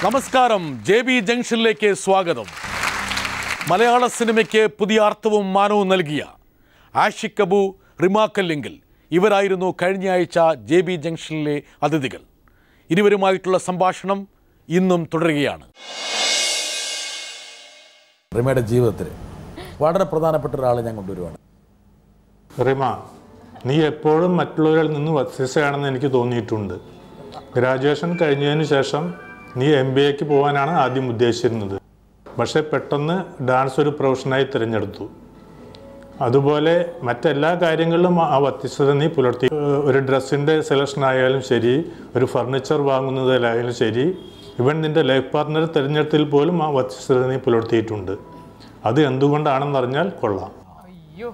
നമസ്കാരം, JB ജംഗ്ഷനിലേക്ക് സ്വാഗതം. മലയാള സിനിമയ്ക്ക് പുതിയ അർത്ഥവും മാനവും നൽകിയ ആഷിഖ് അബു, റിമ കല്ലിങ്കൽ ഇവരായിരുന്നു കഴിഞ്ഞയാഴ്ച JB ജംഗ്ഷനിലെ അതിഥികൾ. ഇരുവരുമായിട്ടുള്ള സംഭാഷണം ഇന്നും തുടരുകയാണ്. റിമയുടെ ജീവിതത്തിൽ വളരെ പ്രധാനപ്പെട്ട ഒരാളെ ഞാൻ കൊണ്ടുവരുവാണ്. റിമ, നീ എപ്പോഴും മറ്റുള്ളവരിൽ നിന്ന് വ്യത്യസ്തയാണെന്ന് എനിക്ക് തോന്നിയിട്ടുണ്ട്. ഗ്രാജുവേഷൻ കഴിഞ്ഞതിന് ശേഷം നീ MBAക്ക് പോകാനാണ് ആദ്യം ഉദ്ദേശിച്ചിരുന്നത്. പക്ഷേ പെട്ടെന്ന് ഡാൻസ് ഒരു പ്രൊഫഷനായി തിരഞ്ഞെടുത്തു. അതുപോലെ മറ്റെല്ലാ കാര്യങ്ങളിലും ആ വ്യത്യസ്തത നീ പുലർത്തി. ഒരു ഡ്രസ്സിൻ്റെ സെലക്ഷൻ ആയാലും ശരി, ഒരു ഫർണിച്ചർ വാങ്ങുന്നതിലായാലും ശരി, ഇവൻ നിൻ്റെ ലൈഫ് പാർട്ട്ണർ തിരഞ്ഞെടുത്തതിൽ പോലും ആ വ്യത്യസ്തത നീ പുലർത്തിയിട്ടുണ്ട്. അത് എന്തുകൊണ്ടാണെന്നറിഞ്ഞാൽ കൊള്ളാം. അയ്യോ,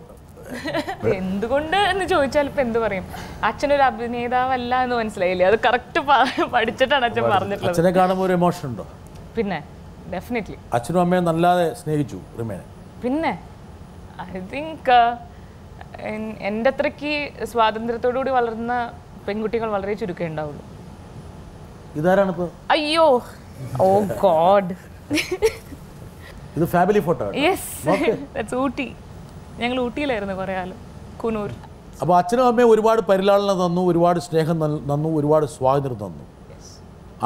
എന്തുകൊണ്ട് എന്ന് ചോദിച്ചാൽ ഇപ്പം എന്ത് പറയും? അച്ഛനൊരു അഭിനേതാവല്ല എന്ന് മനസ്സിലായില്ലേ? അത് കറക്റ്റ് പഠിച്ചിട്ടാണ് അച്ഛൻ പറഞ്ഞിട്ടുള്ളത്. അച്ഛനെ കാണുമ്പോൾ ഒരു എമോഷൻ ഉണ്ടോ? പിന്നെ ഡെഫിനറ്റ്ലി അച്ഛനും അമ്മയും നല്ലാതെ സ്നേഹിച്ചു റിമേനെ. പിന്നെ ഐ തിങ്ക് എൻ്റെ അത്രയ്ക്ക് സ്വാതന്ത്ര്യത്തോടുകൂടി വളർന്ന പെൺകുട്ടികൾ വളരെ ചുരുക്കേ ഉണ്ടാവുള്ളൂ. ഇതാരാണിപ്പോൾ? അയ്യോ, ഓ ഗോഡ്, ഇത് ഫാമിലി ഫോട്ടോ. യെസ്, ഊട്ടി. ഞങ്ങൾ ഊട്ടിയിലായിരുന്നു കുറേ കാലം, കുനൂർ. അപ്പോൾ അച്ഛനും അമ്മയും ഒരുപാട് പരിലാളനം തന്നു, ഒരുപാട് സ്നേഹം തന്നു, ഒരുപാട് സ്വാതന്ത്ര്യം തന്നു.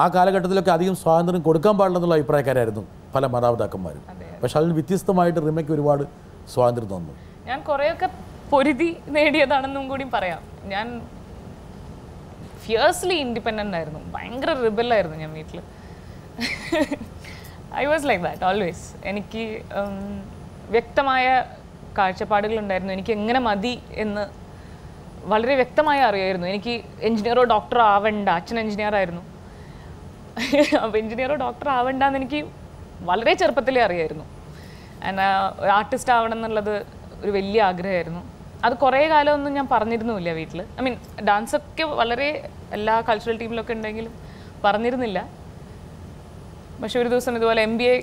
ആ കാലഘട്ടത്തിലൊക്കെ അധികം സ്വാതന്ത്ര്യം കൊടുക്കാൻ പാടില്ലെന്നുള്ള അഭിപ്രായക്കാരായിരുന്നു പല മാതാപിതാക്കന്മാരും. പക്ഷെ അതിന് വ്യത്യസ്തമായിട്ട് റിമയ്ക്ക് ഒരുപാട് സ്വാതന്ത്ര്യം തന്നു. ഞാൻ കുറേയൊക്കെ പൊരുതി നേടിയതാണെന്നും കൂടി പറയാം. ഞാൻ ഫിയേഴ്സ്ലി ഇൻഡിപെൻഡൻ്റ് ആയിരുന്നു, ഭയങ്കര റിബലായിരുന്നു ഞാൻ വീട്ടിൽ. I was like that always. എനിക്ക് വ്യക്തമായ കാഴ്ചപ്പാടുകളുണ്ടായിരുന്നു. എനിക്ക് എങ്ങനെ മതി എന്ന് വളരെ വ്യക്തമായി അറിയായിരുന്നു. എനിക്ക് എഞ്ചിനീയറോ ഡോക്ടറോ ആവണ്ട. അച്ഛൻ എഞ്ചിനീയർ ആയിരുന്നു. അപ്പോൾ എഞ്ചിനീയറോ ഡോക്ടറോ ആവണ്ടെന്ന് എനിക്ക് വളരെ ചെറുപ്പത്തിലേ അറിയായിരുന്നു. ഒരു ആർട്ടിസ്റ്റ് ആവണം എന്നുള്ളത് ഒരു വലിയ ആഗ്രഹമായിരുന്നു. അത് കുറേ കാലമൊന്നും ഞാൻ പറഞ്ഞിരുന്നുമില്ല വീട്ടിൽ. ഐ മീൻ ഡാൻസൊക്കെ വളരെ എല്ലാ കൾച്ചറൽ ടീമിലൊക്കെ ഉണ്ടെങ്കിലും പറഞ്ഞിരുന്നില്ല. പക്ഷെ ഒരു ദിവസം ഇതുപോലെ MBA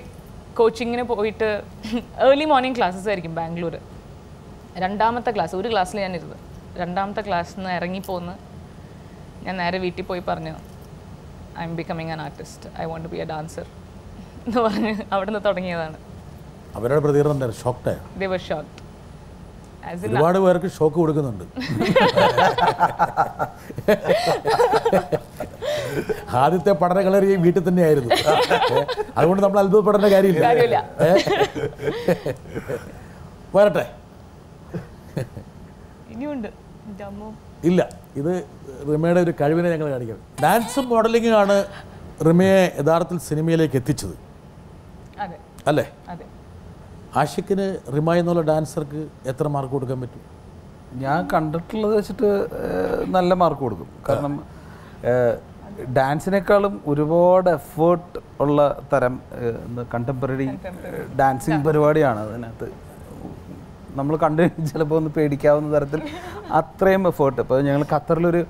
കോച്ചിങ്ങിന് പോയിട്ട് ഏർലി മോർണിംഗ് ക്ലാസ്സസ് ആയിരിക്കും ബാംഗ്ലൂർ. രണ്ടാമത്തെ ക്ലാസ്, ഒരു ക്ലാസ്സിൽ ഞാനിരുന്നത്. രണ്ടാമത്തെ ക്ലാസ്സിൽ നിന്ന് ഇറങ്ങിപ്പോന്ന് ഞാൻ നേരെ വീട്ടിൽ പോയി പറഞ്ഞു, I am becoming an artist, I want to be a dancer എന്ന് പറഞ്ഞ് അവിടെ നിന്ന് തുടങ്ങിയതാണ്. അവരുടെ പ്രതികരണം ഷോക്ക്ഡ്. ദേ വർ ഷോക്ക്ഡ്. ഒരുപാട് പേർക്ക് ഷോക്ക് കൊടുക്കുന്നുണ്ട്. ആദ്യത്തെ പഠന കളരി വീട്ടിൽ തന്നെയായിരുന്നു. അതുകൊണ്ട് നമ്മൾ അത്ഭുതപ്പെടേണ്ട കാര്യമില്ല. വരട്ടെ, ഇനിയുണ്ട് ഇല്ല. ഇത് റിമയുടെ ഒരു കഴിവിനെ ഞങ്ങൾ കാണിക്കണം. ഡാൻസും മോഡലിംഗും ആണ് റിമയെ യഥാർത്ഥത്തിൽ സിനിമയിലേക്ക് എത്തിച്ചത്, അല്ലേ? അതെ. ആഷിഖിന് റിമ എന്നുള്ള ഡാൻസർക്ക് എത്ര മാർക്ക് കൊടുക്കാൻ പറ്റും? ഞാൻ കണ്ടിട്ടുള്ളത് വെച്ചിട്ട് നല്ല മാർക്ക് കൊടുക്കും. കാരണം ഡാൻസിനേക്കാളും ഒരുപാട് എഫേർട്ട് ഉള്ള തരം കണ്ടംപററി ഡാൻസിങ് പരിപാടിയാണ് അതിനകത്ത്. നമ്മൾ കണ്ടു ചിലപ്പോൾ ഒന്ന് പേടിക്കാവുന്ന തരത്തിൽ അത്രയും എഫേർട്ട്. ഇപ്പോൾ ഞങ്ങൾ ഖത്തറിലൊരു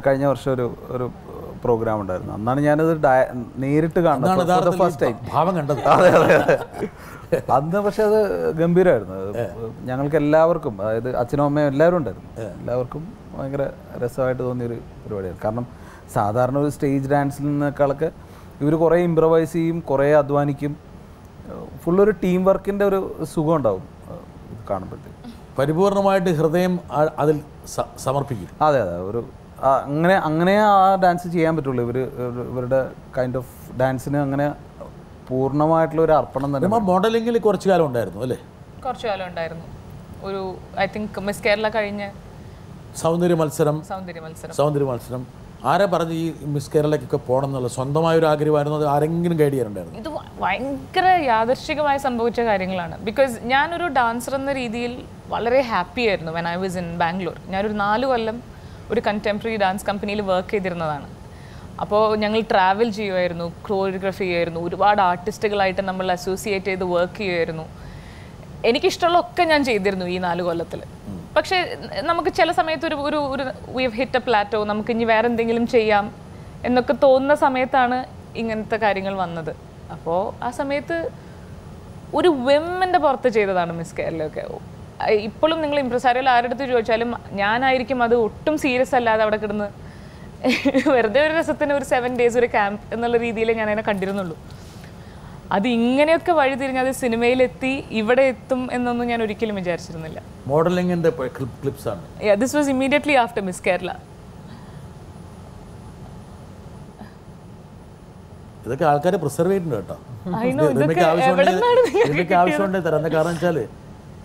കഴിഞ്ഞ വർഷം ഒരു പ്രോഗ്രാം ഉണ്ടായിരുന്നു. അന്നാണ് ഞാനത് നേരിട്ട് കാണുന്നത്, ഫസ്റ്റ് ടൈം ഭാവം കണ്ടത്. അതെ അതെ അതെ. അന്ന് പക്ഷെ അത് ഗംഭീരമായിരുന്നു. ഞങ്ങൾക്ക് എല്ലാവർക്കും, അതായത് അച്ഛനും അമ്മയും എല്ലാവരും ഉണ്ടായിരുന്നു. എല്ലാവർക്കും ഭയങ്കര രസമായിട്ട് തോന്നിയൊരു പരിപാടിയായിരുന്നു. കാരണം സാധാരണ ഒരു സ്റ്റേജ് ഡാൻസിൽ നിന്നേക്കാളൊക്കെ ഇവർ കുറേ ഇംപ്രവൈസ് ചെയ്യും, കുറേ അധ്വാനിക്കും. ഫുള്ളൊരു ടീം വർക്കിൻ്റെ ഒരു സുഖം ഉണ്ടാവും കാണുമ്പോഴത്തേക്ക്. പരിപൂർണമായിട്ട് ഹൃദയം അതിൽ സമർപ്പിക്കും. അതെ അതെ. ഒരു അങ്ങനെ ആ ഡാൻസ് ചെയ്യാൻ പറ്റുള്ളൂ. ഇവരുടെ കൈൻഡ് ഓഫ് ഡാൻസിന് അങ്ങനെ പൂർണ്ണമായിട്ടുള്ള ഒരു അർപ്പണം തന്നെ. മോഡലിംഗിൽ കുറച്ചു കാലം ഉണ്ടായിരുന്നു അല്ലേ? കുറച്ചു കാലം ഉണ്ടായിരുന്നു. ഒരു ഐ തിങ്ക് മിസ് കേരള കഴിഞ്ഞ് സൗന്ദര്യ മത്സരം. ആരെ പറഞ്ഞ് ഈ മിസ് കേരളയ്ക്കൊക്കെ പോകണം എന്നുള്ള സ്വന്തമായൊരു ആഗ്രഹമായിരുന്നു? അത് ആരെങ്കിലും ഗൈഡ് ചെയ്യാനുണ്ടായിരുന്നു? ഇത് ഭയങ്കര യാദൃശ്ചികമായി സംഭവിച്ച കാര്യങ്ങളാണ്. ബിക്കോസ് ഞാനൊരു ഡാൻസർ എന്ന രീതിയിൽ വളരെ ഹാപ്പി ആയിരുന്നു when I was in Bangalore. ഞാനൊരു 4 കൊല്ലം ഒരു കണ്ടംപററി ഡാൻസ് കമ്പനിയിൽ വർക്ക് ചെയ്തിരുന്നതാണ്. അപ്പോൾ ഞങ്ങൾ ട്രാവൽ ചെയ്യുമായിരുന്നു, കോറിയോഗ്രാഫി ചെയ്യുമായിരുന്നു, ഒരുപാട് ആർട്ടിസ്റ്റുകളായിട്ട് നമ്മൾ അസോസിയേറ്റ് ചെയ്ത് വർക്ക് ചെയ്യുമായിരുന്നു. എനിക്കിഷ്ടമുള്ളതൊക്കെ ഞാൻ ചെയ്തിരുന്നു ഈ 4 കൊല്ലത്തിൽ. പക്ഷേ നമുക്ക് ചില സമയത്ത് ഒരു we have hit A Plato, നമുക്ക് ഇനി വേറെ എന്തെങ്കിലും ചെയ്യാം എന്നൊക്കെ തോന്നുന്ന സമയത്താണ് ഇങ്ങനത്തെ കാര്യങ്ങൾ വന്നത്. അപ്പോൾ ആ സമയത്ത് ഒരു വിമ്മൻ്റെ പുറത്ത് ചെയ്തതാണ് മിസ് കേരളയൊക്കെ. ഇപ്പോഴും നിങ്ങൾ ഇംപ്രസാരിയോയിൽ ആരുടെ അടുത്ത് ചോദിച്ചാലും ഞാനായിരിക്കും അത് ഒട്ടും സീരിയസ് അല്ലാതെ അവിടെ കിടന്ന് വെറുതെ ഒരു രസത്തിന് ഒരു 7 days ഒരു ക്യാമ്പ് എന്നുള്ള രീതിയിൽ ഞാൻ അതിനെ കണ്ടിരുന്നുള്ളൂ. അത് ഇങ്ങനെയൊക്കെ വഴിതിരിഞ്ഞ് അത് സിനിമയിലെത്തി ഇവിടെ എത്തും എന്നൊന്നും ഞാൻ ഒരിക്കലും വിചാരിച്ചിരുന്നില്ല. മോഡലിംഗിന്റെ ക്ലിപ്സ് ആണ്. This was immediately after miss Kerala. ഇതൊക്കെ ആൾക്കാർ പ്രിസർവ് ചെയ്തിട്ടുണ്ട് കേട്ടോ. ഇതൊക്കെ ആവശ്യമുണ്ടെങ്കിൽ തരാം. എന്താ കാരണം വെച്ചാൽ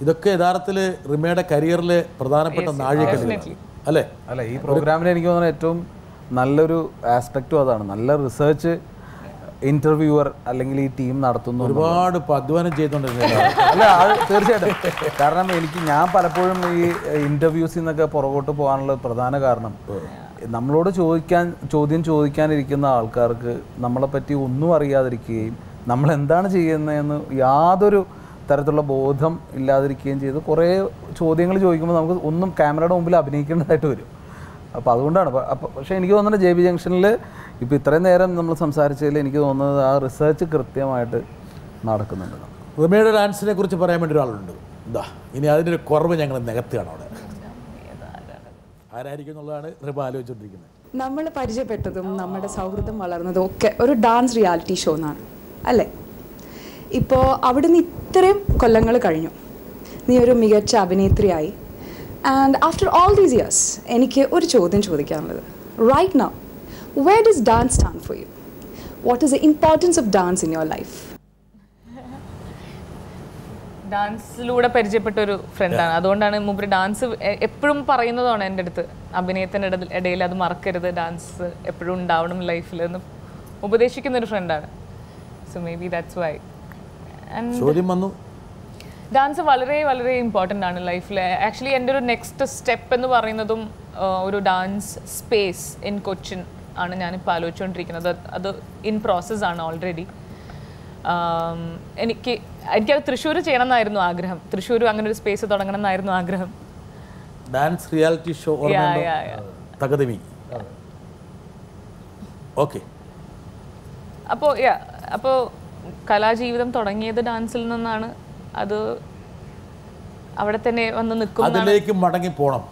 ഇതൊക്കെ യഥാർത്ഥത്തിൽ റിമയുടെ കരിയറിലെ പ്രധാനപ്പെട്ട നാഴികക്കല്ലുകളാണ് അല്ലേ? അല്ല, ഈ പ്രോഗ്രാമിൽ എനിക്ക് തോന്നുന്നത് ഏറ്റവും നല്ലൊരു ആസ്പെക്റ്റും അതാണ്. നല്ല റിസർച്ച് ഇന്റർവ്യൂവർ അല്ലെങ്കിൽ ഈ ടീം നടത്തുന്നു. ഒരുപാട് അധ്വാനം ചെയ്തുകൊണ്ടിരുന്നത്. അല്ല, അത് തീർച്ചയായിട്ടും. കാരണം ഞാൻ പലപ്പോഴും ഈ ഇന്റർവ്യൂസിൽ നിന്നൊക്കെ പുറകോട്ട് പോകാനുള്ള പ്രധാന കാരണം നമ്മളോട് ചോദ്യം ചോദിക്കാനിരിക്കുന്ന ആൾക്കാർക്ക് നമ്മളെപ്പറ്റി ഒന്നും അറിയാതിരിക്കുകയും നമ്മൾ എന്താണ് ചെയ്യുന്നതെന്ന് യാതൊരു തരത്തിലുള്ള ബോധം ഇല്ലാതിരിക്കുകയും ചെയ്ത് കുറേ ചോദ്യങ്ങൾ ചോദിക്കുമ്പോൾ നമുക്ക് ഒന്നും ക്യാമറയുടെ മുമ്പിൽ അഭിനയിക്കേണ്ടതായിട്ട് വരും. അപ്പോൾ അതുകൊണ്ടാണ്. പക്ഷേ എനിക്ക് തോന്നുന്നത് JB ജംഗ്ഷനിൽ ഇപ്പോൾ ഇത്രയും നേരം നമ്മൾ സംസാരിച്ചതിൽ എനിക്ക് തോന്നുന്നത് ആ റിസർച്ച് കൃത്യമായിട്ട് നടക്കുന്നുണ്ട്. റിമയുടെ ഡാൻസിനെ കുറിച്ച് പറയാൻ വേണ്ടി ഒരാളുണ്ട്. എന്താ ഇനി അതിൻ്റെ ഒരു കുറവ് ഞങ്ങൾ നികത്തുകയാണ് അവിടെ. ആരായിരിക്കും എന്നുള്ളതാണ് റിമ ആലോചിച്ചുകൊണ്ടിരിക്കുന്നത്. നമ്മൾ പരിചയപ്പെട്ടതും നമ്മുടെ സൗഹൃദം വളർന്നതും ഒക്കെ ഒരു ഡാൻസ് റിയാലിറ്റി ഷോ എന്നാണ് അല്ലേ? ഇപ്പോൾ അവിടുന്ന് ഇത്രയും കൊല്ലങ്ങൾ കഴിഞ്ഞു, നീ ഒരു മികച്ച അഭിനേത്രിയായി. And after all these years എനിക്ക് ഒരു ചോദ്യം ചോദിക്കാനുള്ളത്, right now where does dance stand for you? What is the importance of dance in your life? ഡാൻസിലൂടെ പരിചയപ്പെട്ട ഒരു ഫ്രണ്ടാണ്. അതുകൊണ്ടാണ് മൂപ്പര് ഡാൻസ് എപ്പോഴും പറയുന്നതാണ് എൻ്റെ അടുത്ത്, അഭിനയത്തിൻ്റെ ഇടയിൽ അത് മറക്കരുത്, ഡാൻസ് എപ്പോഴും ഉണ്ടാവണം ലൈഫിൽ എന്ന് ഉപദേശിക്കുന്ന ഒരു ഫ്രണ്ടാണ്. So may be that's why. Dance വളരെ വളരെ ഇമ്പോർട്ടൻ്റ് ആണ് ലൈഫിൽ. ആക്ച്വലി എൻ്റെ ഒരു നെക്സ്റ്റ് സ്റ്റെപ്പ് എന്ന് പറയുന്നതും ഒരു ഡാൻസ് സ്പേസ് ഇൻ കൊച്ചിൻ ആണ് ഞാനിപ്പോൾ ആലോചിച്ചുകൊണ്ടിരിക്കുന്നത്. അത് ഇൻ പ്രോസസ്സാണ് ഓൾറെഡി. എനിക്കത് തൃശ്ശൂർ ചെയ്യണം എന്നായിരുന്നു ആഗ്രഹം. തൃശ്ശൂർ അങ്ങനെ ഒരു സ്പേസ് തുടങ്ങണം എന്നായിരുന്നു ആഗ്രഹം. Dance reality show Thakathimi. Okay. അപ്പോൾ കലാജീവിതം തുടങ്ങിയത് ഡാൻസിൽ നിന്നാണ്. അത് അവിടെ തന്നെ വന്ന് നിൽക്കും. അതിലേക്ക് മടങ്ങി പോകണം,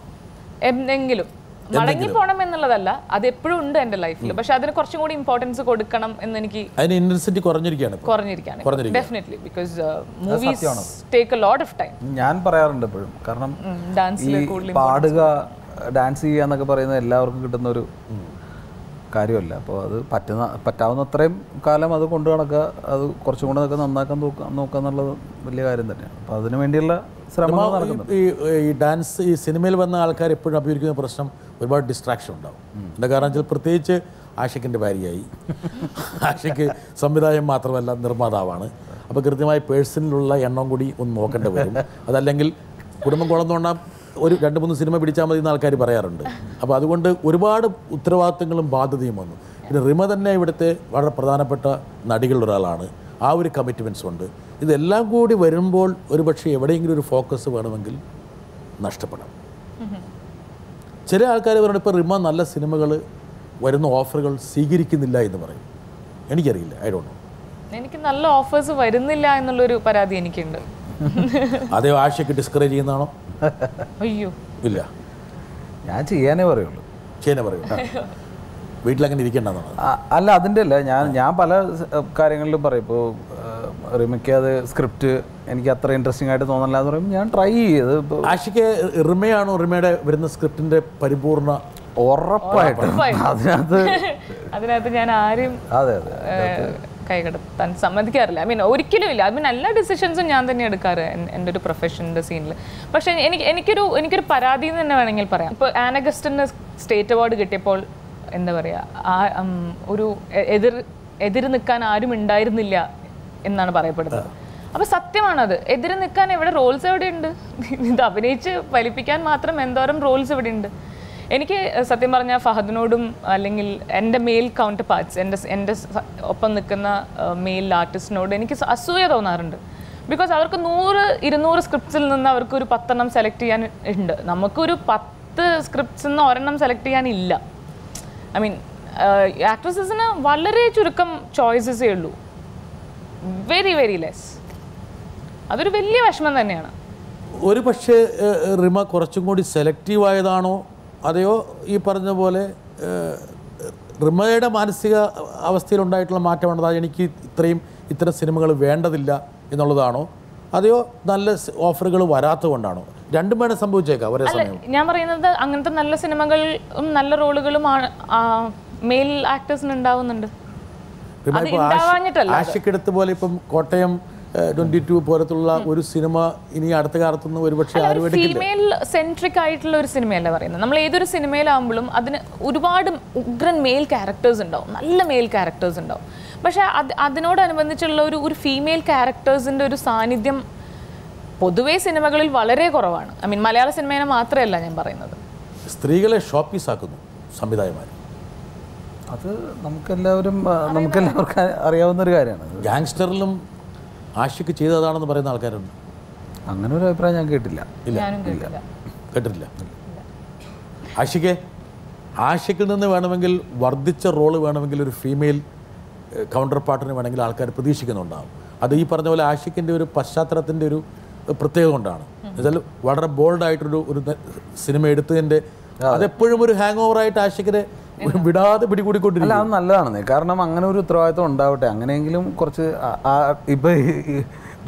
എന്തെങ്കിലും മടങ്ങി പോകണം എന്നുള്ളതല്ല, അത് എപ്പോഴും ഉണ്ട് എൻ്റെ ലൈഫിൽ. പക്ഷെ അതിന് കുറച്ചും കൂടി ഇമ്പോർട്ടൻസ് കൊടുക്കണം എന്ന് എനിക്ക് ഇന്റൻസിറ്റി കുറഞ്ഞിരിക്കുകയാണ് definitely. Because movies take a lot of time. ഞാൻ പറയാറുണ്ട് എപ്പോഴും, കാരണം പാടുക ഡാൻസ് ചെയ്യുക എന്നൊക്കെ പറയുന്നത് എല്ലാവർക്കും കിട്ടുന്ന ഒരു കാര്യമല്ല. അപ്പോൾ അത് പറ്റാവുന്ന അത്രയും കാലം അത് കൊണ്ടു നടക്കുക, അത് കുറച്ചും കൂടെ ഒക്കെ നന്നാക്കാൻ നോക്കുക എന്നുള്ളത് വലിയ കാര്യം തന്നെയാണ്. അപ്പോൾ അതിനു വേണ്ടിയുള്ള ശ്രമങ്ങൾ നടക്കുന്നുണ്ട്. ഈ ഡാൻസ് ഈ സിനിമയിൽ വന്ന ആൾക്കാർ എപ്പോഴും അഭിമുഖീകരിക്കുന്ന പ്രശ്നം ഒരുപാട് ഡിസ്ട്രാക്ഷൻ ഉണ്ടാവും. എന്താ കാരണം വെച്ചാൽ പ്രത്യേകിച്ച് ആഷിഖിൻ്റെ ഭാര്യയായി. ആഷിഖ് സംവിധായകൻ മാത്രമല്ല നിർമ്മാതാവാണ്. അപ്പോൾ കൃത്യമായി പേഴ്സണിലുള്ള എണ്ണം കൂടി ഒന്ന് നോക്കേണ്ടി വരും. അതല്ലെങ്കിൽ കുടുംബം കുളന്നുകൊണ്ടാൽ ഒരു 2-3 സിനിമ പിടിച്ചാൽ മതി എന്ന് ആൾക്കാർ പറയാറുണ്ട്. അപ്പോൾ അതുകൊണ്ട് ഒരുപാട് ഉത്തരവാദിത്തങ്ങളും ബാധ്യതയും വന്നു. പിന്നെ റിമ തന്നെ ഇവിടുത്തെ വളരെ പ്രധാനപ്പെട്ട നടികളിലൊരാളാണ്. ആ ഒരു കമ്മിറ്റ്മെൻറ്റ്സ് ഉണ്ട്. ഇതെല്ലാം കൂടി വരുമ്പോൾ ഒരുപക്ഷെ എവിടെയെങ്കിലും ഒരു ഫോക്കസ് വേണമെങ്കിൽ നഷ്ടപ്പെടാം. ചില ആൾക്കാർ പറയുന്നത് ഇപ്പോൾ റിമ നല്ല സിനിമകൾ വരുന്ന ഓഫറുകൾ സ്വീകരിക്കുന്നില്ല എന്ന് പറയും. എനിക്കറിയില്ല, ഐ ഡോണ്ട് നോ. എനിക്ക് നല്ല ഓഫേഴ്സ് വരുന്നില്ല എന്നുള്ളൊരു പരാതി എനിക്കുണ്ട്. അതേ ആശയ്ക്ക് ഡിസ്കറേജ് ചെയ്യുന്നതാണോ? അയ്യോ ഇല്ല, ഞാൻ ചെയ്യാനേ പറയുള്ളൂ. വീട്ടിലങ്ങനെ ഇരിക്കേണ്ടതാണ്. അല്ല, അതിൻ്റെ അല്ല, ഞാൻ പല കാര്യങ്ങളിലും പറയും. ഇപ്പോൾ റിമയ്ക്ക് അത് സ്ക്രിപ്റ്റ് എനിക്ക് അത്ര ഇൻട്രസ്റ്റിംഗ് ആയിട്ട് തോന്നില്ല എന്ന് പറയുമ്പോൾ ഞാൻ ട്രൈ ചെയ്ത്. ആഷിക്ക് റിമയാണോ റിമയുടെ വരുന്ന സ്ക്രിപ്റ്റിൻ്റെ പരിപൂർണ? ഉറപ്പായിട്ടും അതിനകത്ത് ഞാൻ ആരും കൈകടത്താൻ സമ്മതിക്കാറില്ല. ഒരിക്കലും ഇല്ല. എല്ലാ ഡിസിഷൻസും ഞാൻ തന്നെ എടുക്കാറ് എൻ്റെ ഒരു പ്രൊഫഷൻ്റെ സീനിൽ. പക്ഷേ എനിക്കൊരു പരാതി എന്ന് തന്നെ വേണമെങ്കിൽ പറയാം. ഇപ്പോൾ ആനഗസ്റ്റിന് സ്റ്റേറ്റ് അവാർഡ് കിട്ടിയപ്പോൾ എന്താ പറയുക, ഒരു എതിര് നിൽക്കാൻ ആരും ഉണ്ടായിരുന്നില്ല എന്നാണ് പറയപ്പെടുന്നത്. അപ്പോൾ സത്യമാണത്. എതിര് നിൽക്കാൻ എവിടെ റോൾസ് എവിടെയുണ്ട്? ഇത് അഭിനയിച്ച് ഫലിപ്പിക്കാൻ മാത്രം എന്തോരം റോൾസ് എവിടെയുണ്ട്? എനിക്ക് സത്യം പറഞ്ഞാൽ ഫഹദിനോടും അല്ലെങ്കിൽ എൻ്റെ മെയിൽ കൗണ്ടർ പാർട്സ്, എൻ്റെ ഒപ്പം നിൽക്കുന്ന മെയിൽ ആർട്ടിസ്റ്റിനോട് എനിക്ക് അസൂയ തോന്നാറുണ്ട്. ബിക്കോസ് അവർക്ക് 100-200 സ്ക്രിപ്റ്റ്സിൽ നിന്ന് അവർക്ക് ഒരു 10 സെലക്ട് ചെയ്യാൻ ഉണ്ട്. നമുക്കൊരു 10 സ്ക്രിപ്റ്റ്സിൽ നിന്ന് ഒരെണ്ണം സെലക്ട് ചെയ്യാനില്ല. ആക്ട്രസസിന് വളരെ ചുരുക്കം ചോയ്സസേ ഉള്ളൂ. Very very less. അതൊരു വലിയ വിഷമം തന്നെയാണ്. ഒരു പക്ഷേ റിമ കുറച്ചും കൂടി സെലക്റ്റീവ് ആയതാണോ, അതെയോ ഈ പറഞ്ഞ പോലെ റിമയുടെ മാനസിക അവസ്ഥയിലുണ്ടായിട്ടുള്ള മാറ്റമാണത്, എനിക്ക് ഇത്തരം സിനിമകൾ വേണ്ടതില്ല എന്നുള്ളതാണോ, അതെയോ നല്ല ഓഫറുകൾ വരാത്തതുകൊണ്ടാണോ? രണ്ടും വേണം സംഭവിച്ചേക്കാം ഒരേ സമയം. ഞാൻ പറയുന്നത് അങ്ങനത്തെ നല്ല സിനിമകളും നല്ല റോളുകളും മെയിൽ ആക്ടേഴ്സിന് ഉണ്ടാവുന്നുണ്ട്. ആഷിഖ് എടുത്ത പോലെ ഇപ്പം കോട്ടയം 22 പോലത്തുള്ള ഒരു സിനിമ ഇനി അടുത്ത കാലത്തൊന്നും ഒരുപക്ഷെ ആരും എടുക്കില്ല. ഫീമെയിൽ സെൻട്രിക് ആയിട്ടുള്ള ഒരു സിനിമയല്ല പറയുന്നത്. നമ്മൾ ഏതൊരു സിനിമയിലാകുമ്പോഴും അതിന് ഒരുപാട് ഉഗ്രൻ മെയിൽ ക്യാരക്ടേഴ്സ് ഉണ്ടാവും, നല്ല മെയിൽ ക്യാരക്ടേഴ്സ് ഉണ്ടാവും. പക്ഷേ അതിനോടനുബന്ധിച്ചുള്ള ഒരു ഫീമെയിൽ ക്യാരക്ടേഴ്സിൻ്റെ ഒരു സാന്നിധ്യം പൊതുവേ സിനിമകളിൽ വളരെ കുറവാണ്. ഐ മീൻ മലയാള സിനിമയെ മാത്രമല്ല ഞാൻ പറയുന്നത്. സ്ത്രീകളെ ഷോപ്പീസ് ആക്കുന്നു സംവിധായകന്മാർ. അത് നമുക്കെല്ലാവർക്കും അറിയാവുന്നൊരു കാര്യമാണ്. ഗാങ്സ്റ്ററിലും ആഷിഖ് ചെയ്തതാണെന്ന് പറയുന്ന ആൾക്കാരുണ്ട്. അങ്ങനെ ഒരു അഭിപ്രായം ഞാൻ കേട്ടില്ല. കേട്ടിട്ടില്ല. ആഷിഖിൽ നിന്ന് വേണമെങ്കിൽ വർദ്ധിച്ച റോള് വേണമെങ്കിൽ ഒരു ഫീമെയിൽ കൗണ്ടർ പാർട്ടിന് വേണമെങ്കിൽ ആൾക്കാർ പ്രതീക്ഷിക്കുന്നുണ്ടാകും. അത് ഈ പറഞ്ഞ പോലെ ആഷിഖിൻ്റെ ഒരു പശ്ചാത്തലത്തിൻ്റെ ഒരു പ്രത്യേകത കൊണ്ടാണ്. എന്നുവെച്ചാൽ വളരെ ബോൾഡായിട്ടൊരു സിനിമ എടുത്തതിൻ്റെ അതെപ്പോഴും ഒരു ഹാങ് ഓവറായിട്ട് ആഷിഖിനെ വിടാതെ പിടികൂടിക്കൊണ്ടിരിക്കും. അല്ല, അത് നല്ലതാണെന്ന്. കാരണം അങ്ങനെ ഒരു ഉത്തരവാദിത്വം ഉണ്ടാവട്ടെ. അങ്ങനെയെങ്കിലും കുറച്ച് ഇപ്പം ഈ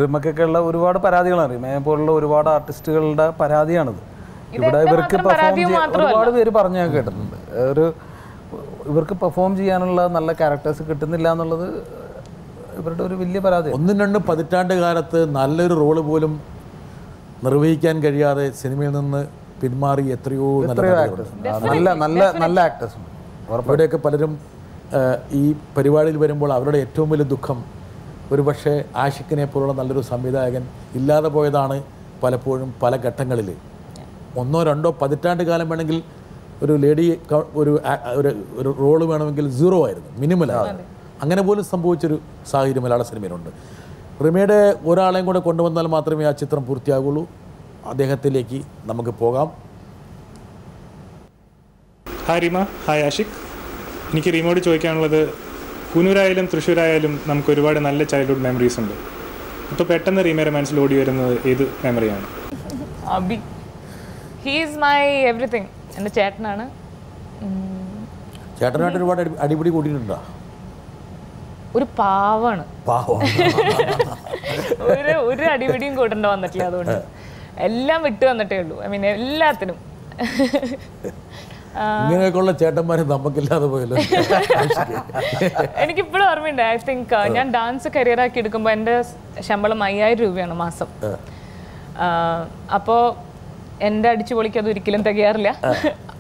റിമക്കൊക്കെ ഉള്ള ഒരുപാട് പരാതികളാണ്. റിമയെ പോലുള്ള ഒരുപാട് ആർട്ടിസ്റ്റുകളുടെ പരാതിയാണിത്. ഇവിടെ ഇവർക്ക് ഒരുപാട് പേര് പറഞ്ഞു ഞാൻ കേട്ടിട്ടുണ്ട്. ഇവർക്ക് പെർഫോം ചെയ്യാനുള്ള നല്ല ക്യാരക്ടേഴ്സ് കിട്ടുന്നില്ല എന്നുള്ളത് ഇവരുടെ ഒരു വലിയ പരാതി. 1-2 പതിറ്റാണ്ട് കാലത്ത് നല്ലൊരു റോള് പോലും നിർവഹിക്കാൻ കഴിയാതെ സിനിമയിൽ നിന്ന് പിന്മാറി എത്രയോ നല്ല ആക്ടേഴ്സ് ഉണ്ട്. അവിടെയൊക്കെ പലരും ഈ പരിപാടിയിൽ വരുമ്പോൾ അവരുടെ ഏറ്റവും വലിയ ദുഃഖം ഒരുപക്ഷെ ആഷിഖിനെ പോലുള്ള നല്ലൊരു സംവിധായകൻ ഇല്ലാതെ പോയതാണ്. പലപ്പോഴും പല ഘട്ടങ്ങളിൽ 1-2 പതിറ്റാണ്ട് കാലം വേണമെങ്കിൽ ഒരു ലേഡി ഒരു റോള് വേണമെങ്കിൽ 0 ആയിരുന്നു, മിനിമലാണ്. അങ്ങനെ പോലും സംഭവിച്ചൊരു സാഹചര്യം മലയാള സിനിമയിലുണ്ട്. റിമയുടെ ഒരാളെയും കൂടെ കൊണ്ടുവന്നാൽ മാത്രമേ ആ ചിത്രം പൂർത്തിയാകുള്ളൂ. അദ്ദേഹത്തിലേക്ക് നമുക്ക് പോകാം. Hi Reema, hi Ashiq. എനിക്ക് റീമയോട് ചോദിക്കാനുള്ളത്, കൂനൂരായാലും തൃശ്ശൂരായാലും നമുക്ക് ഒരുപാട് നല്ല ചൈൽഡ്ഹുഡ് മെമ്മറീസ് ഉണ്ട്. ഇപ്പോൾ പെട്ടെന്ന് റീമയുടെ മനസ്സിൽ ഓടി വരുന്നത് ഏത് മെമ്മറിയാണ്? Abi, he is my everything. എൻ്റെ ചേട്ടനാണ്. ചേട്ടനായിട്ട് ഒരുപാട് അടിപിടി കൂട്ടിയിട്ടുണ്ടോ? ഒരു പാവാണ്. ഒരു അടിപിടിയും കൂട്ടേണ്ട വന്നിട്ടില്ല. അതുകൊണ്ട് എല്ലാം വിട്ടു വന്നിട്ടേ ഉള്ളൂ. ഐ മീൻ എല്ലാത്തിനും. ഇങ്ങനെയൊക്കെയുള്ള ചേട്ടന്മാരെ നമുക്കില്ലാതെ പോയല്ലോ. എനിക്കിപ്പോഴും ഓർമ്മയുണ്ട്. ഐ തിങ്ക് ഞാൻ ഡാൻസ് കരിയറാക്കി എടുക്കുമ്പോൾ എൻ്റെ ശമ്പളം 5000 രൂപയാണ് മാസം. അപ്പോൾ എൻ്റെ അടിച്ചുപൊളിക്ക് അത് ഒരിക്കലും തികയാറില്ല.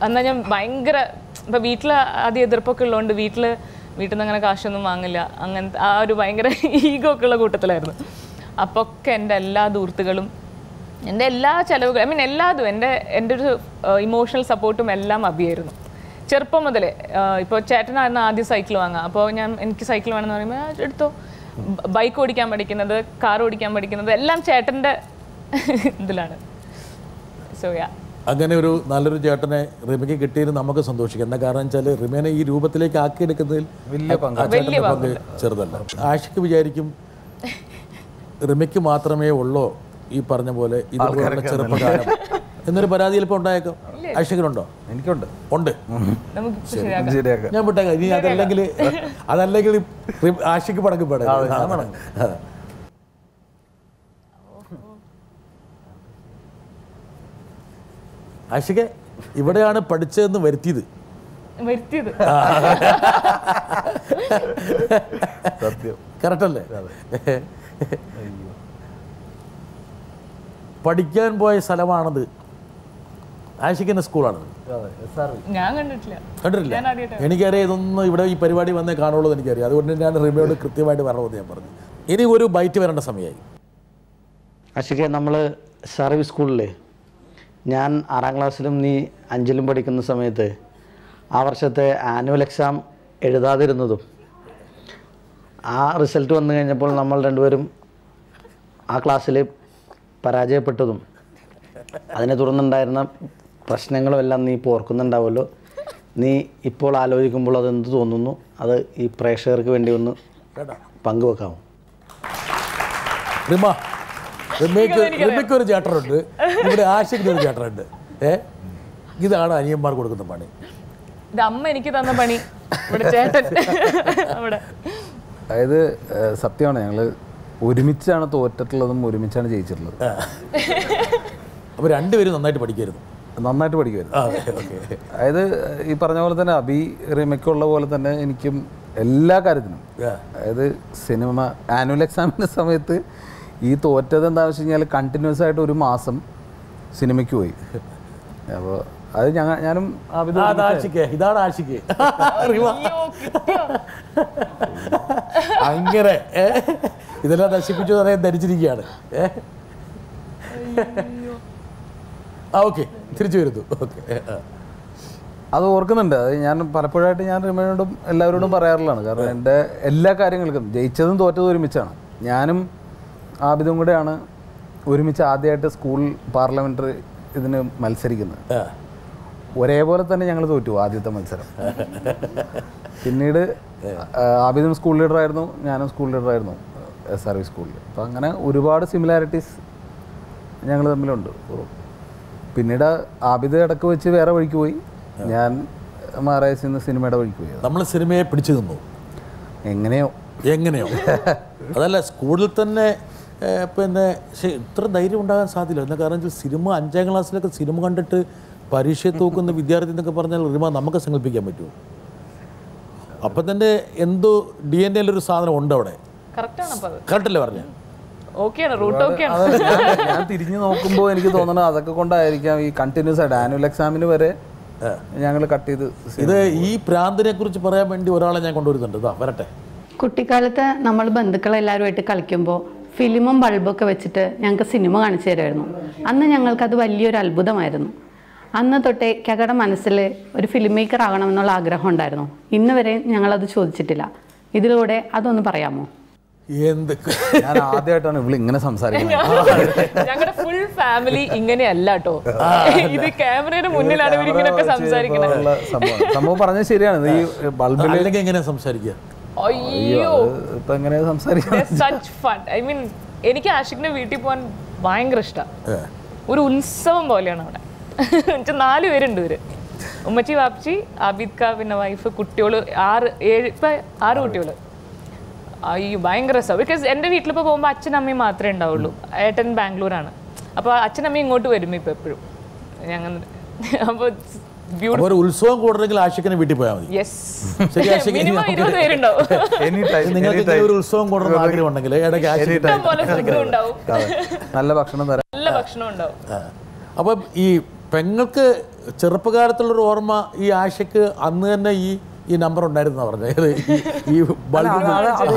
എന്നാൽ ഞാൻ ഭയങ്കര ഇപ്പം വീട്ടിൽ ആദ്യം എതിർപ്പൊക്കെ ഉള്ളതുകൊണ്ട് വീട്ടിൽ നിന്ന് അങ്ങനെ കാശൊന്നും വാങ്ങില്ല. അങ്ങനത്തെ ആ ഒരു ഭയങ്കര ഈഗോ ഒക്കെ ഉള്ള കൂട്ടത്തിലായിരുന്നു. അപ്പോൾ ഒക്കെ എൻ്റെ എല്ലാ ദൂർത്തുകളും എൻ്റെ എല്ലാ ചിലവുകളും ഐ മീൻ എല്ലാതും എൻ്റെ ഒരു ഇമോഷണൽ സപ്പോർട്ടും എല്ലാം അഭിയായിരുന്നു ചെറുപ്പം മുതലേ. ഇപ്പോൾ ചേട്ടനായിരുന്നു ആദ്യം സൈക്കിൾ വാങ്ങുക. അപ്പോൾ എനിക്ക് സൈക്കിൾ വേണമെന്ന് പറയുമ്പോൾ എടുത്തോ. ബൈക്ക് ഓടിക്കാൻ പഠിക്കുന്നത്, കാർ ഓടിക്കാൻ പഠിക്കുന്നത് എല്ലാം ചേട്ടൻ്റെ ഇതിലാണ്. സോ യാ, അങ്ങനെ ഒരു നല്ലൊരു ചേട്ടനെ റിമയ്ക്ക് കിട്ടിയതിന് നമുക്ക് സന്തോഷിക്കാം. എന്താ കാരണം വെച്ചാൽ റിമേനെ ഈ രൂപത്തിലേക്ക് ആക്കിയെടുക്കുന്നതിൽ വലിയ പങ്ക് ചെറുതല്ല. ആഷിക്ക് വിചാരിക്കും റിമയ്ക്ക് മാത്രമേ ഉള്ളോ ഈ പറഞ്ഞ പോലെ ഇതുപോലുള്ള ചെറുപ്പകാലം എന്നൊരു പരാതി ചിലപ്പോൾ ഉണ്ടായേക്കും. ആഷിക്കിനുണ്ടോ? എനിക്കുണ്ട്. ഉണ്ട്. ശരിയാക്കാം. ഞാൻ വിട്ടേക്കാം. ഇനി അതല്ലെങ്കിൽ ആഷിക്ക് പടങ്ങി പെടാം. ആഷിക്ക് ഇവിടെയാണ് പഠിച്ചതെന്ന് വരുത്തിയത്. സത്യം. കറക്റ്റല്ലേ? പഠിക്കാൻ പോയ സ്ഥലമാണത്. ആഷിക്കിൻ്റെ സ്കൂളാണത്. ഞാൻ കണ്ടിട്ടില്ല. എനിക്കറിയാം ഇതൊന്നും ഇവിടെ ഈ പരിപാടി വന്നേ കാണുള്ളൂ എന്ന് എനിക്കറിയാം. അതുകൊണ്ട് ഞാൻ റിമയോട് കൃത്യമായിട്ട് വരണമെന്ന് ഞാൻ പറഞ്ഞു. ഇനി ഒരു ബൈറ്റ് വരേണ്ട സമയമായി. ആഷിക്ക്, നമ്മൾ സർവീസ് സ്കൂളിൽ ഞാൻ 6ാം ക്ലാസ്സിലും നീ 5ലും പഠിക്കുന്ന സമയത്ത് ആ വർഷത്തെ ആനുവൽ എക്സാം എഴുതാതിരുന്നതും ആ റിസൾട്ട് വന്നു കഴിഞ്ഞപ്പോൾ നമ്മൾ രണ്ടുപേരും ആ ക്ലാസ്സിൽ പരാജയപ്പെട്ടതും അതിനെ തുടർന്നുണ്ടായിരുന്ന പ്രശ്നങ്ങളും എല്ലാം നീ ഇപ്പോൾ ഓർക്കുന്നുണ്ടാവുമല്ലോ. നീ ഇപ്പോൾ ആലോചിക്കുമ്പോൾ അതെന്ത് തോന്നുന്നു? അത് ഈ പ്രേക്ഷകർക്ക് വേണ്ടി ഒന്ന് പങ്കുവെക്കാമോ? റിമയ്ക്ക് ഒരു ചേട്ടനുണ്ട്, ഇവിടെ ആഷിക്കിന് ഒരു ചേട്ടനുണ്ട്. ഇതാണ് അനിയന്മാർ കൊടുക്കുന്ന പണി. ഇത് അമ്മ എനിക്ക് തന്ന പണി, ഇവിടെ ചേട്ടൻ അവിടെ. അതായത് സത്യമാണ്, ഞങ്ങൾ ഒരുമിച്ചാണ് തോറ്റിട്ടുള്ളതും ഒരുമിച്ചാണ് ജയിച്ചിട്ടുള്ളത്. അപ്പോൾ രണ്ടുപേരും നന്നായിട്ട് പഠിക്കരുത്, നന്നായിട്ട് പഠിക്കുമായിരുന്നു. അതായത് ഈ പറഞ്ഞ പോലെ തന്നെ അബി റിമയ്ക്കുള്ള പോലെ തന്നെ എനിക്കും എല്ലാ കാര്യത്തിനും, അതായത് സിനിമ ആനുവൽ എക്സാമിൻ്റെ സമയത്ത് ഈ തോറ്റത് എന്താണെന്ന് വെച്ച് കഴിഞ്ഞാൽ കണ്ടിന്യൂസ് ആയിട്ട് ഒരു മാസം സിനിമയ്ക്ക് പോയി. അപ്പോൾ അത് ഞാനും ഇതാണ് ആഷിക്ക് അങ്ങനെ ഇതെല്ലാം നശിപ്പിച്ചു പറയാൻ ധരിച്ചിരിക്കുകയാണ്. ഓക്കെ, തിരിച്ചു വരുന്നു. ഓക്കെ, അത് ഓർക്കുന്നുണ്ട്. അത് ഞാൻ പലപ്പോഴായിട്ട് ഞാൻ റിമയോടും എല്ലാവരോടും പറയാറുള്ളതാണ്. കാരണം എൻ്റെ എല്ലാ കാര്യങ്ങൾക്കും ജയിച്ചതും തോറ്റതും ഒരുമിച്ചാണ്. ഞാനും ആബിദും കൂടെയാണ് ഒരുമിച്ച് ആദ്യമായിട്ട് സ്കൂൾ പാർലമെൻ്ററി ഇതിന് മത്സരിക്കുന്നത്. ഒരേപോലെ തന്നെ ഞങ്ങൾ തോറ്റു ആദ്യത്തെ മത്സരം. പിന്നീട് ആബിദും സ്കൂൾ ലീഡറായിരുന്നു, ഞാനും സ്കൂൾ ലീഡറായിരുന്നു സർവീസ് സ്കൂളിൽ. അപ്പോൾ അങ്ങനെ ഒരുപാട് സിമിലാരിറ്റീസ് ഞങ്ങൾ തമ്മിലുണ്ട്. പിന്നീട് ആബിദ് ഇടയ്ക്ക് വെച്ച് വേറെ വഴിക്ക് പോയി, ഞാൻ മഹാരാജസിൽ നിന്ന് സിനിമയുടെ വഴിക്ക് പോയി. നമ്മൾ സിനിമയെ പിടിച്ചു നിന്നു എങ്ങനെയോ. അതല്ല, സ്കൂളിൽ തന്നെ പിന്നെ ഇത്ര ധൈര്യം ഉണ്ടാകാൻ സാധ്യതയില്ല. എന്താ കാരണം വെച്ചാൽ സിനിമ 5ാം ക്ലാസ്സിലൊക്കെ സിനിമ കണ്ടിട്ട് പരീക്ഷ തോക്കുന്ന വിദ്യാർത്ഥി എന്നൊക്കെ പറഞ്ഞാൽ റിമ നമുക്ക് സങ്കല്പിക്കാൻ പറ്റുമോ? അപ്പം തന്നെ എന്തോ DNA ഒരു സാധനം ഉണ്ട് അവിടെ. കറക്റ്റല്ലേ പറഞ്ഞത്? ഞാൻ തിരിഞ്ഞു നോക്കുമ്പോൾ എനിക്ക് തോന്നുന്നത് അതൊക്കെ കൊണ്ടായിരിക്കാം ഈ കണ്ടിന്യൂസ് ആയിട്ട് ആനുവൽ എക്സാമിന് വരെ ഞങ്ങൾ കട്ട് ചെയ്ത്. ഇത് ഈ പ്രാന്തിനെ കുറിച്ച് പറയാൻ വേണ്ടി ഒരാളെ ഞാൻ കൊണ്ടുവരുന്നുണ്ട്. ഇതാ വരട്ടെ. കുട്ടിക്കാലത്ത് നമ്മൾ ബന്ധുക്കളെല്ലാവരുമായിട്ട് കളിക്കുമ്പോൾ ഫിലിമും ബൾബൊക്കെ വെച്ചിട്ട് ഞങ്ങൾക്ക് സിനിമ കാണിച്ചു തരുമായിരുന്നു. അന്ന് ഞങ്ങൾക്കത് വലിയൊരു അത്ഭുതമായിരുന്നു. അന്ന് തൊട്ടേ ഞങ്ങളുടെ മനസ്സിൽ ഒരു ഫിലിം മേക്കർ ആകണമെന്നുള്ള ആഗ്രഹം ഉണ്ടായിരുന്നു. ഇന്ന് വരെ ഞങ്ങളത് ചോദിച്ചിട്ടില്ല. ഇതിലൂടെ അതൊന്ന് പറയാമോ? ഞാൻ ആദ്യമായിട്ടാണ് ഇവിടെ ഇങ്ങനെ സംസാരിക്കുന്നത്. ഞങ്ങളുടെ ഫുൾ ഫാമിലി ഇങ്ങനെയല്ല കേട്ടോ. ഇത് ക്യാമറയുടെ മുന്നിലാണ് ഇവരിങ്ങനെയൊക്കെ സംസാരിക്കുന്നത്. സംഭവം പറഞ്ഞത് ശരിയാണ്. ഈ ബൾബിലേക്ക് എങ്ങനെ സംസാരിക്കുക? അയ്യോ, ഇപ്പൊ എങ്ങനെ സംസാരിക്കുക? ഐ മീൻ എനിക്ക് ആഷിഖിന്റെ വീട്ടിൽ പോകാൻ ഭയങ്കര ഇഷ്ടമാണ്. ഒരു ഉത്സവം പോലെയാണ് അവിടെ. 4 പേരുണ്ട് ഇവര്. ഉമ്മച്ചി, വാപ്പച്ചി, ആബിദ് ക, പിന്നെ വൈഫ്, കുട്ടികള് 6 കുട്ടികള്. അയ്യോ ഭയങ്കര രസമാണ്. ബിക്കോസ് എൻ്റെ വീട്ടിലിപ്പോൾ പോകുമ്പോൾ അച്ഛനും അമ്മയും മാത്രമേ ഉണ്ടാവുള്ളൂ. ഏട്ടൻ ബാംഗ്ലൂരാണ്. അപ്പോൾ അച്ഛനമ്മയും ഇങ്ങോട്ട് വരും ഇപ്പോൾ എപ്പോഴും ഞങ്ങൾ. അപ്പോൾ ഒരു ഉത്സവം കൂടണമെങ്കിൽ ആഷിഖിനെ വീട്ടിൽ പോയാൽ മതി. മിനിമം 20 പേരുണ്ടാവും. നിങ്ങൾക്ക് ഒരു ഉത്സവം കൂടണം ആഗ്രഹം ഉണ്ടെങ്കിൽ ഉണ്ടാവും. നല്ല ഭക്ഷണം തരാം, നല്ല ഭക്ഷണം ഉണ്ടാവും. അപ്പം ഈ പെങ്ങൾക്ക് ചെറുപ്പകാലത്തുള്ളൊരു ഓർമ്മ ഈ ആഷിക്ക് അന്ന് തന്നെ ഈ നമ്പർ ഉണ്ടായിരുന്ന പറഞ്ഞത്. ഈ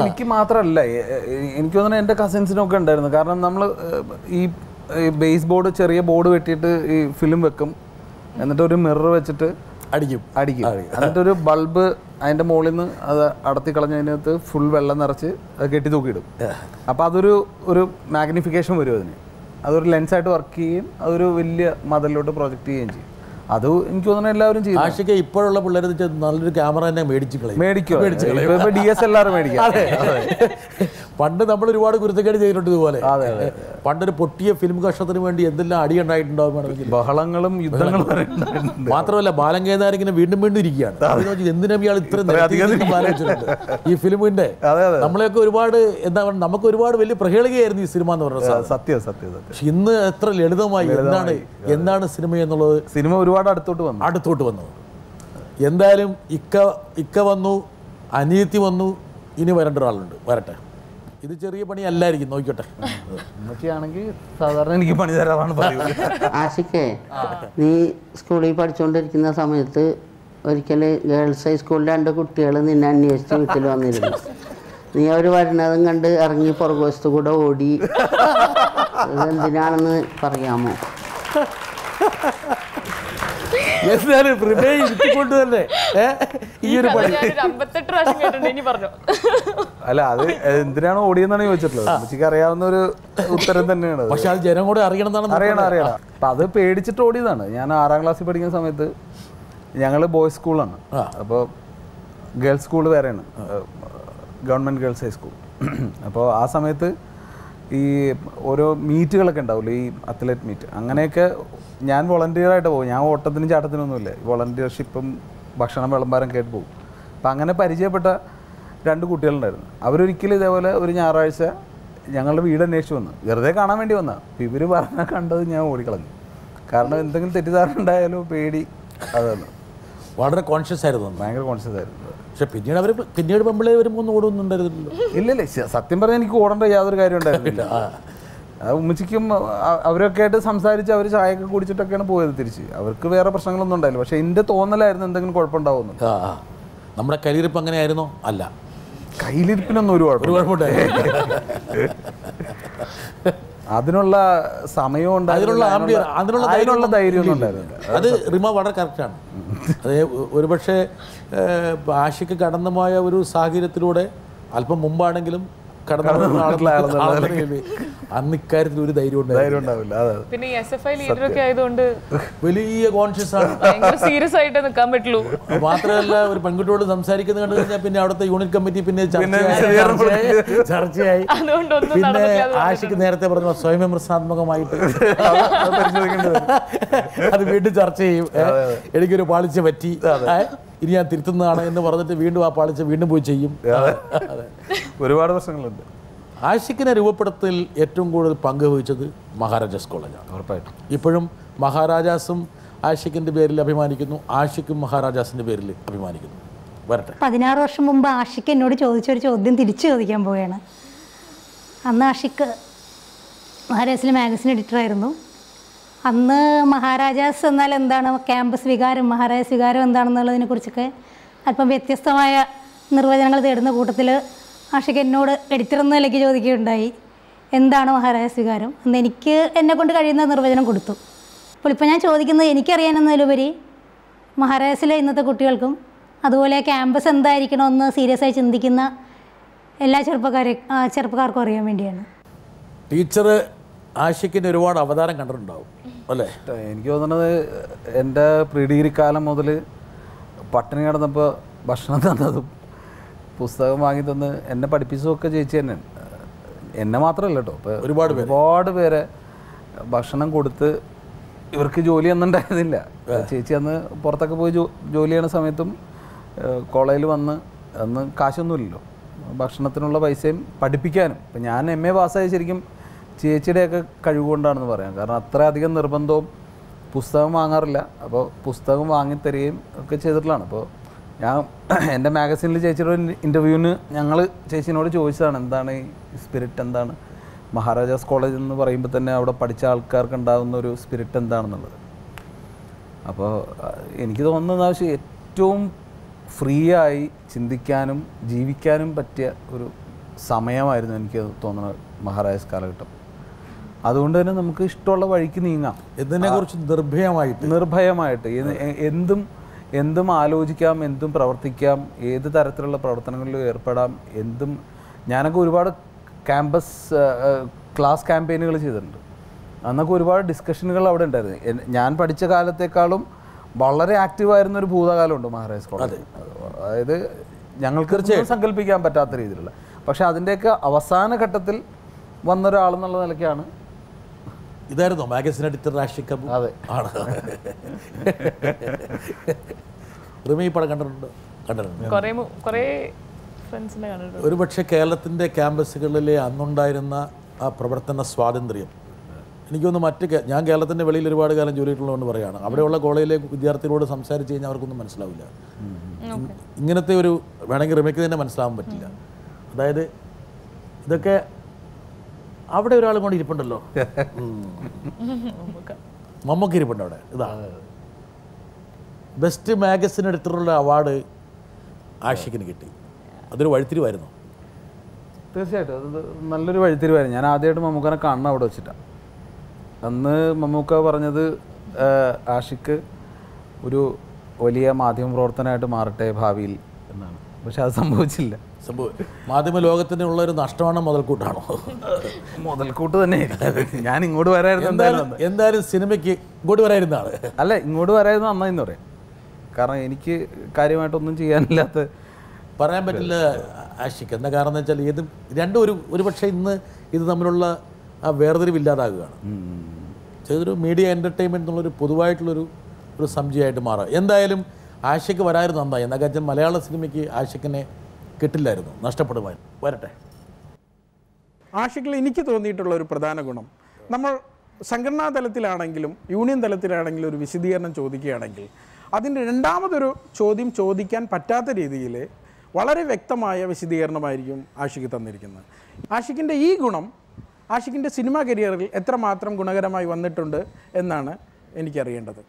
എനിക്ക് മാത്രമല്ല, എനിക്ക് തോന്നുന്നു എൻ്റെ കസിൻസിനൊക്കെ ഉണ്ടായിരുന്നു. കാരണം നമ്മൾ ഈ ബേസ് ബോർഡ്, ചെറിയ ബോർഡ് വെട്ടിയിട്ട് ഈ ഫിലിം വെക്കും, എന്നിട്ട് ഒരു മിറർ വെച്ചിട്ട് അടിക്കും. എന്നിട്ടൊരു ബൾബ് അതിൻ്റെ മുകളിൽ നിന്ന് അത് അടത്തി കളഞ്ഞതിനകത്ത് ഫുൾ വെള്ളം നിറച്ച് അത് കെട്ടി തൂക്കിയിടും. അപ്പോൾ അതൊരു മാഗ്നിഫിക്കേഷൻ വരും അതിന്. അതൊരു ലെൻസായിട്ട് വർക്ക് ചെയ്യുകയും അതൊരു വലിയ മതിലോട്ട് പ്രൊജക്റ്റ് ചെയ്യുകയും ചെയ്യും. അത് എനിക്ക് തോന്നുന്നു എല്ലാവരും ചെയ്യും. ആഷിക്ക് ഇപ്പോഴുള്ള പിള്ളേർ നല്ലൊരു ക്യാമറ തന്നെ മേടിക്കും. DSLR മേടിക്കാം. പണ്ട് നമ്മൾ ഒരുപാട് കുരുത്തക്കേട് ചെയ്തിട്ടുണ്ട് ഇതുപോലെ. പണ്ടൊരു പൊട്ടിയ ഫിലിം കഷ്ണത്തിന് വേണ്ടി എന്തെല്ലാം അടി ഉണ്ടായിട്ടുണ്ടാവും, ബഹളങ്ങളും യുദ്ധങ്ങളും. മാത്രമല്ല ബാലൻ കേദാരിങ്ങനെ വീണ്ടും ഇരിക്കുകയാണ്. എന്തിനാ ഇയാൾ ഇത്രയും ആലോചിച്ചിട്ടുണ്ട് ഈ ഫിലിമിന്റെ. നമ്മളെയൊക്കെ ഒരുപാട് എന്താ പറയുക, നമുക്ക് ഒരുപാട് വലിയ പ്രഹേളികയായിരുന്നു ഈ സിനിമ എന്ന് പറയുന്നത്. സത്യം. പക്ഷെ ഇന്ന് എത്ര ലളിതമായി എന്താണ് സിനിമ എന്നുള്ളത്. സിനിമ ഒരുപാട് അടുത്തോട്ട് വന്നു. എന്തായാലും ഇക്ക വന്നു, അനിയത്തി വന്നു, ഇനി വരേണ്ട ഒരാളുണ്ട്. വരട്ടെ. ഇത് ചെറിയ പണി അല്ലായിരിക്കും, നോക്കിയോട്ടെ. എന്നൊക്കെയാണെങ്കിൽ സാധാരണ എനിക്ക് പണി തരാറാണ് പറയുന്നത്. ആഷിക്കേ, നീ സ്കൂളിൽ പഠിച്ചുകൊണ്ടിരിക്കുന്ന സമയത്ത് ഒരിക്കൽ ഗേൾസ് ഹൈസ്കൂളിൽ 2 കുട്ടികൾ നിന്നെ അന്വേഷിച്ച് വീട്ടിൽ വന്നിരുന്നു. നീ അവർ വരുന്നതും കണ്ട് ഇറങ്ങി പുറകുവശത്ത് കൂടെ ഓടി. ഇതെന്തിനാണെന്ന് പറയാമോ? തന്നെ ഈ ഒരു പണി 58 പ്രാവശ്യം കേട്ടിട്ടുണ്ട്. ഇനി പറഞ്ഞു. അല്ല, അത് എന്തിനാണ് ഓടിയെന്നാണ് ചോദിച്ചിട്ടുള്ളത്. എനിക്ക് അറിയാവുന്ന ഒരു ഉത്തരം തന്നെയാണ്. പക്ഷെ അത് ജനം കൂടെ അറിയണം. അപ്പം അത് പേടിച്ചിട്ട് ഓടിയതാണ്. ഞാൻ 6ാം ക്ലാസ്സിൽ പഠിക്കുന്ന സമയത്ത് ഞങ്ങൾ ബോയ്സ് സ്കൂളാണ്. അപ്പോൾ ഗേൾസ് സ്കൂൾ വേറെയാണ്, ഗവൺമെൻറ് ഗേൾസ് ഹൈസ്കൂൾ. അപ്പോൾ ആ സമയത്ത് ഈ ഓരോ മീറ്റുകളൊക്കെ ഉണ്ടാവില്ല, ഈ അത്ലറ്റ് മീറ്റ്, അങ്ങനെയൊക്കെ ഞാൻ വോളണ്ടിയറായിട്ട് പോകും. ഞാൻ ഓട്ടത്തിനും ചാട്ടത്തിനൊന്നുമില്ല. വോളണ്ടിയർഷിപ്പും ഭക്ഷണം വിളമ്പാരം കേട്ട് പോകും. അപ്പം അങ്ങനെ പരിചയപ്പെട്ട 2 കുട്ടികളുണ്ടായിരുന്നു. അവരൊരിക്കലും ഇതേപോലെ ഒരു ഞായറാഴ്ച ഞങ്ങളുടെ വീട് അന്വേഷിച്ച് വന്നു, വെറുതെ കാണാൻ വേണ്ടി വന്നാൽ. അപ്പം ഇവർ പറഞ്ഞാൽ കണ്ടത് ഞാൻ ഓടിക്കളഞ്ഞു. കാരണം എന്തെങ്കിലും തെറ്റിദ്ധാരണ ഉണ്ടായാലോ പേടി. അതാണ് വളരെ കോൺഷ്യസ് ആയിരുന്നു, ഭയങ്കര കോൺഷ്യസ് ആയിരുന്നു. പക്ഷെ പിന്നീട് പെമ്പിളെ വരുമ്പോൾ ഒന്നും ഓടുന്നുണ്ടായിരുന്നില്ല. ഇല്ലല്ലേ, സത്യം പറഞ്ഞാൽ എനിക്ക് ഓടേണ്ട യാതൊരു കാര്യം ഉണ്ടായിരുന്നില്ല. ഉമ്മച്ചിക്കും അവരൊക്കെ ആയിട്ട് സംസാരിച്ച് അവർ ചായയൊക്കെ കുടിച്ചിട്ടൊക്കെയാണ് പോയത് തിരിച്ച്. അവർക്ക് വേറെ പ്രശ്നങ്ങളൊന്നും ഉണ്ടായില്ല. പക്ഷെ എൻ്റെ തോന്നലായിരുന്നു എന്തെങ്കിലും കുഴപ്പമുണ്ടാവുന്നു. നമ്മുടെ കയ്യിലിരിപ്പ് അങ്ങനെയായിരുന്നോ? അല്ല, കയ്യിലിരിപ്പിനൊന്നും ഒരു കുഴപ്പമുണ്ടായില്ല. അതിനുള്ള സമയവും അതിനുള്ള ധൈര്യമൊന്നും ഉണ്ടായിരുന്നില്ല. അത് റിമ വളരെ കറക്റ്റാണ്. അത് ഒരുപക്ഷെ ആഷിക്ക് കടന്നു പോയ ഒരു സാഹചര്യത്തിലൂടെ അല്പം മുമ്പാണെങ്കിലും അന്ന് ഇക്കാര്യത്തിൽ ഒരു ധൈര്യം ഉണ്ടാവില്ല. പിന്നെ SFI ലീഡറൊക്കെ ആയതുകൊണ്ട് വലിയ കോൺഷ്യസ് ആണ്, സീരിയസ് ആയിട്ട് നിൽക്കാൻ പറ്റുള്ളൂ. മാത്രമല്ല ഒരു പെൺകുട്ടിയോട് സംസാരിക്കുന്നത് കണ്ടു കഴിഞ്ഞാൽ പിന്നെ അവിടുത്തെ യൂണിറ്റ് കമ്മിറ്റി പിന്നെ ചർച്ചയായി. പിന്നെ ആഷിക്ക് നേരത്തെ പറഞ്ഞ സ്വയം വിമർശനാത്മകമായിട്ട് അത് വീണ്ടും ചർച്ച ചെയ്യും. എനിക്കൊരു പാളിച്ച പറ്റി, ഇനി ഞാൻ തിരുത്തുന്നതാണ് എന്ന് പറഞ്ഞിട്ട് വീണ്ടും ആ പാളിച്ച വീണ്ടും പോയി ചെയ്യും. ഒരുപാട് പ്രശ്നങ്ങളുണ്ട്. ആഷിക്കിനെ രൂപപ്പെടുത്തൽ ഏറ്റവും കൂടുതൽ പങ്ക് വഹിച്ചത് മഹാരാജാസ് കോളേജാണ്. ഉറപ്പായിട്ടും ഇപ്പോഴും മഹാരാജാസും ആഷിക്കിൻ്റെ പേരിൽ അഭിമാനിക്കുന്നു, ആഷിക്കും മഹാരാജാസിൻ്റെ പേരിൽ അഭിമാനിക്കുന്നു. വരട്ടെ. 16 വർഷം മുമ്പ് ആഷിക്ക് എന്നോട് ചോദിച്ചൊരു ചോദ്യം തിരിച്ചു ചോദിക്കാൻ പോവുകയാണ്. അന്ന് ആഷിക്ക് മഹാരാജാസിലെ മാഗസിൻ എഡിറ്ററായിരുന്നു. അന്ന് മഹാരാജാസ് എന്നാൽ എന്താണ്, ക്യാമ്പസ് വികാരം, മഹാരാജാസ് വികാരം എന്താണെന്നുള്ളതിനെ കുറിച്ചൊക്കെ അല്പം വ്യത്യസ്തമായ നിർവചനങ്ങൾ തേടുന്ന കൂട്ടത്തിൽ ആഷിക്ക് എന്നോട് എഡിറ്റർ എന്ന നിലയ്ക്ക് ചോദിക്കുകയുണ്ടായി, എന്താണ് മഹാരാജാസ് വികാരം? അന്ന് എനിക്ക് എന്നെക്കൊണ്ട് കഴിയുന്ന നിർവചനം കൊടുത്തു. അപ്പോൾ ഇപ്പോൾ ഞാൻ ചോദിക്കുന്നത് എനിക്കറിയാനെന്നതിലുപരി മഹാരാജാസിലെ ഇന്നത്തെ കുട്ടികൾക്കും അതുപോലെ ക്യാമ്പസ് എന്തായിരിക്കണമെന്ന് സീരിയസ് ആയി ചിന്തിക്കുന്ന എല്ലാ ചെറുപ്പക്കാർക്കും അറിയാൻ വേണ്ടിയാണ്. ടീച്ചർ ആഷിക്കിന് ഒരുപാട് അവതാരം കണ്ടിട്ടുണ്ടാവും അല്ലേ? എനിക്ക് തോന്നുന്നത് എൻ്റെ പ്രീ ഡിഗ്രി കാലം മുതൽ പട്ടിണി കിടന്നപ്പോൾ ഭക്ഷണം തന്നതും പുസ്തകം വാങ്ങി തന്ന് എന്നെ പഠിപ്പിച്ചതൊക്കെ ചേച്ചി തന്നെയാണ്. എന്നെ മാത്രമല്ല കേട്ടോ, ഇപ്പോൾ ഒരുപാട് പേരെ ഭക്ഷണം കൊടുത്ത് ഇവർക്ക് ജോലി ഒന്നും ഉണ്ടായിരുന്നില്ല. ചേച്ചി അന്ന് പുറത്തൊക്കെ പോയി ജോലി ചെയ്യണ സമയത്തും കോളേജിൽ വന്ന് അന്ന് കാശൊന്നുമില്ലല്ലോ, ഭക്ഷണത്തിനുള്ള പൈസയും പഠിപ്പിക്കാനും. ഇപ്പം ഞാൻ MA പാസ്സായി ശരിക്കും ചേച്ചിയുടെയൊക്കെ കഴിവുകൊണ്ടാണെന്ന് പറയാം. കാരണം അത്ര അധികം നിർബന്ധവും പുസ്തകം വാങ്ങാറില്ല. അപ്പോൾ പുസ്തകം വാങ്ങിത്തരികയും ഒക്കെ ചെയ്തിട്ടുള്ളതാണ്. അപ്പോൾ ഞാൻ എൻ്റെ മാഗസീനിൽ ചേച്ചിയുടെ ഇൻ്റർവ്യൂവിന് ഞങ്ങൾ ചേച്ചീനോട് ചോദിച്ചതാണ്, എന്താണ് ഈ സ്പിരിറ്റ്, എന്താണ് മഹാരാജാസ് കോളേജ് എന്ന് പറയുമ്പോൾ തന്നെ അവിടെ പഠിച്ച ആൾക്കാർക്ക് ഉണ്ടാകുന്ന ഒരു സ്പിരിറ്റ് എന്താണെന്നുള്ളത്. അപ്പോൾ എനിക്ക് തോന്നുന്നത് ആവശ്യം ഏറ്റവും ഫ്രീ ആയി ചിന്തിക്കാനും ജീവിക്കാനും പറ്റിയ ഒരു സമയമായിരുന്നു എനിക്ക് തോന്നുന്നത് മഹാരാജാസ് കാലഘട്ടം. അതുകൊണ്ട് തന്നെ നമുക്ക് ഇഷ്ടമുള്ള വഴിക്ക് നീങ്ങാം, ഇതിനെക്കുറിച്ച് നിർഭയമായിട്ട് എന്തും ആലോചിക്കാം, എന്തും പ്രവർത്തിക്കാം, ഏത് തരത്തിലുള്ള പ്രവർത്തനങ്ങളിലും ഏർപ്പെടാം. ഞാനൊക്കെ ഒരുപാട് ക്ലാസ് ക്യാമ്പയിനുകൾ ചെയ്തിട്ടുണ്ട്. അന്നൊക്കെ ഒരുപാട് ഡിസ്കഷനുകൾ അവിടെ ഉണ്ടായിരുന്നു. ഞാൻ പഠിച്ച കാലത്തേക്കാളും വളരെ ആക്റ്റീവായിരുന്ന ഒരു ഭൂതകാലമുണ്ട് മഹാരാജാസ് കോളേജ്. അതായത് ഞങ്ങൾക്ക് സങ്കല്പിക്കാൻ പറ്റാത്ത രീതിയിലുള്ള. പക്ഷെ അതിൻ്റെയൊക്കെ അവസാന ഘട്ടത്തിൽ വന്നൊരാളെന്നുള്ള നിലയ്ക്കാണ്. ഇതായിരുന്നോ മാഗസിൻ എഡിറ്റർ ആഷിഖ് അബു? അതെ, ആണ്. റിമി പടം കണ്ടിട്ടുണ്ട്? ഒരുപക്ഷെ കേരളത്തിൻ്റെ ക്യാമ്പസുകളിലെ അന്നുണ്ടായിരുന്ന ആ പ്രവർത്തന സ്വാതന്ത്ര്യം എനിക്കൊന്ന് ഞാൻ കേരളത്തിൻ്റെ വെളിയിൽ ഒരുപാട് കാലം ജോലി ചെയ്തിട്ടുള്ളതുകൊണ്ട് പറയുകയാണ്. അവിടെയുള്ള കോളേജിലെ വിദ്യാർത്ഥികളോട് സംസാരിച്ച് കഴിഞ്ഞാൽ അവർക്കൊന്നും മനസ്സിലാവില്ല. ഇങ്ങനത്തെ ഒരു വേണമെങ്കിൽ റിമയ്ക്ക് തന്നെ മനസ്സിലാവാൻ പറ്റില്ല. അതായത് ഇതൊക്കെ അവിടെ ഒരാളും കൊണ്ട് ഇരിപ്പുണ്ടല്ലോ, മമ്മൂക്ക ഇരിപ്പുണ്ട് അവിടെ. ഇതാണ് ബെസ്റ്റ് മാഗസിൻ എഡിറ്ററുള്ള അവാർഡ് ആഷിഖിന് കിട്ടി. അതൊരു വഴിത്തിരിവായിരുന്നു. തീർച്ചയായിട്ടും അത് നല്ലൊരു വഴിത്തിരിവായിരുന്നു. ഞാൻ ആദ്യമായിട്ട് മമ്മൂക്കനെ കാണണം അവിടെ വെച്ചിട്ടാണ്. അന്ന് മമ്മൂക്ക പറഞ്ഞത് ആഷിഖ് ഒരു വലിയ മാധ്യമ പ്രവർത്തനമായിട്ട് മാറട്ടെ ഭാവിയിൽ എന്നാണ്. പക്ഷെ അത് സംഭവിച്ചില്ല. മാധ്യമ ലോകത്തിന് ഉള്ളൊരു നഷ്ടമാണ് മുതൽക്കൂട്ടാണോ? മുതൽക്കൂട്ട് തന്നെ. ഞാൻ ഇങ്ങോട്ട് വരായിരുന്നു. എന്തായാലും സിനിമയ്ക്ക് ഇങ്ങോട്ട് വരായിരുന്നാണ്. അല്ല, ഇങ്ങോട്ട് വരായിരുന്നു നന്നായിന്ന് പറയാം. കാരണം എനിക്ക് കാര്യമായിട്ടൊന്നും ചെയ്യാനില്ലാത്ത പറയാൻ പറ്റില്ല ആഷിഖ്. എന്താ കാരണം എന്ന് വെച്ചാൽ രണ്ടും ഒരു പക്ഷേ ഇന്ന് ഇത് തമ്മിലുള്ള ആ വേർതിരിവില്ലാതാകുകയാണ്. ഇതൊരു മീഡിയ എൻ്റർടൈൻമെൻറ്റ് എന്നുള്ളൊരു പൊതുവായിട്ടുള്ളൊരു സംശയമായിട്ട് മാറുക. എന്തായാലും ആഷിക്ക് വരായിരുന്നു നന്നായി. എന്താ വെച്ചാൽ മലയാള സിനിമയ്ക്ക് ആഷിക്കിനെ കിട്ടില്ലായിരുന്നു, നഷ്ടപ്പെടുമായിരുന്നു. വരട്ടെ. ആഷിക്കിൽ എനിക്ക് തോന്നിയിട്ടുള്ള ഒരു പ്രധാന ഗുണം, നമ്മൾ സംഘടനാ തലത്തിലാണെങ്കിലും യൂണിയൻ തലത്തിലാണെങ്കിലും ഒരു വിശദീകരണം ചോദിക്കുകയാണെങ്കിൽ അതിൻ്റെ രണ്ടാമതൊരു ചോദ്യം ചോദിക്കാൻ പറ്റാത്ത രീതിയിൽ വളരെ വ്യക്തമായ വിശദീകരണമായിരിക്കും ആഷിക്ക് തന്നിരിക്കുന്നത്. ആഷിക്കിൻ്റെ ഈ ഗുണം ആഷിക്കിൻ്റെ സിനിമാ കരിയറിൽ എത്രമാത്രം ഗുണകരമായി വന്നിട്ടുണ്ട് എന്നാണ് എനിക്കറിയേണ്ടത്.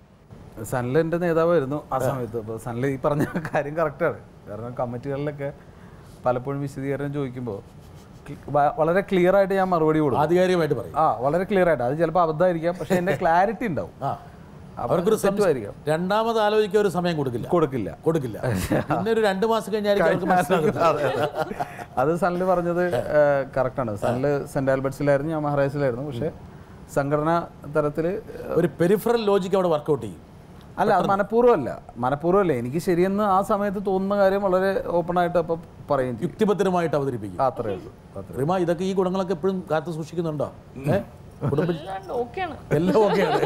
സനൽ എൻ്റെ നേതാവായിരുന്നു ആ സമയത്ത്. അപ്പോൾ സനൽ ഈ പറഞ്ഞ കാര്യം കറക്റ്റാണ്. കാരണം കമ്മിറ്റികളിലൊക്കെ പലപ്പോഴും വിശദീകരണം ചോദിക്കുമ്പോൾ വളരെ ക്ലിയർ ആയിട്ട് ഞാൻ മറുപടി കൊടുക്കും, ആധികാരികമായിട്ട് പറയും. വളരെ ക്ലിയർ ആയിട്ട്. അത് ചിലപ്പോൾ അബദ്ധമായിരിക്കാം, പക്ഷേ എൻ്റെ ക്ലാരിറ്റി ഉണ്ടാവും. അവർക്കൊരു സെറ്റുമായിരിക്കാം. രണ്ടാമത് ആലോചിക്കാൻ ഒരു സമയം കൊടുക്കില്ല. പിന്നെ ഒരു 2 മാസം കഴിഞ്ഞായിരിക്കും. അത് സനൽ പറഞ്ഞത് കറക്റ്റാണ്. സനൽ സെൻറ്റ് ആൽബർട്ട്സിലായിരുന്നു, ഞാൻ മഹാരാജസിലായിരുന്നു. പക്ഷേ സംഘടനാ തലത്തിൽ ഒരു പെരിഫറൽ ലോജിക്ക് അവിടെ വർക്കൗട്ട് ചെയ്യും. അല്ല, അത് മനഃപൂർവ്വമല്ല. എനിക്ക് ശരിയെന്ന് ആ സമയത്ത് തോന്നുന്ന കാര്യം വളരെ ഓപ്പണായിട്ട് അപ്പം പറയും, യുക്തിഭദ്രമായിട്ട് അവതരിപ്പിക്കും. അത്രേ ഉള്ളൂ. റിമ, ഇതൊക്കെ ഈ ഗുണങ്ങളൊക്കെ എപ്പോഴും കാത്തു സൂക്ഷിക്കുന്നുണ്ടോ? എല്ലാം ഓക്കെയാണ്.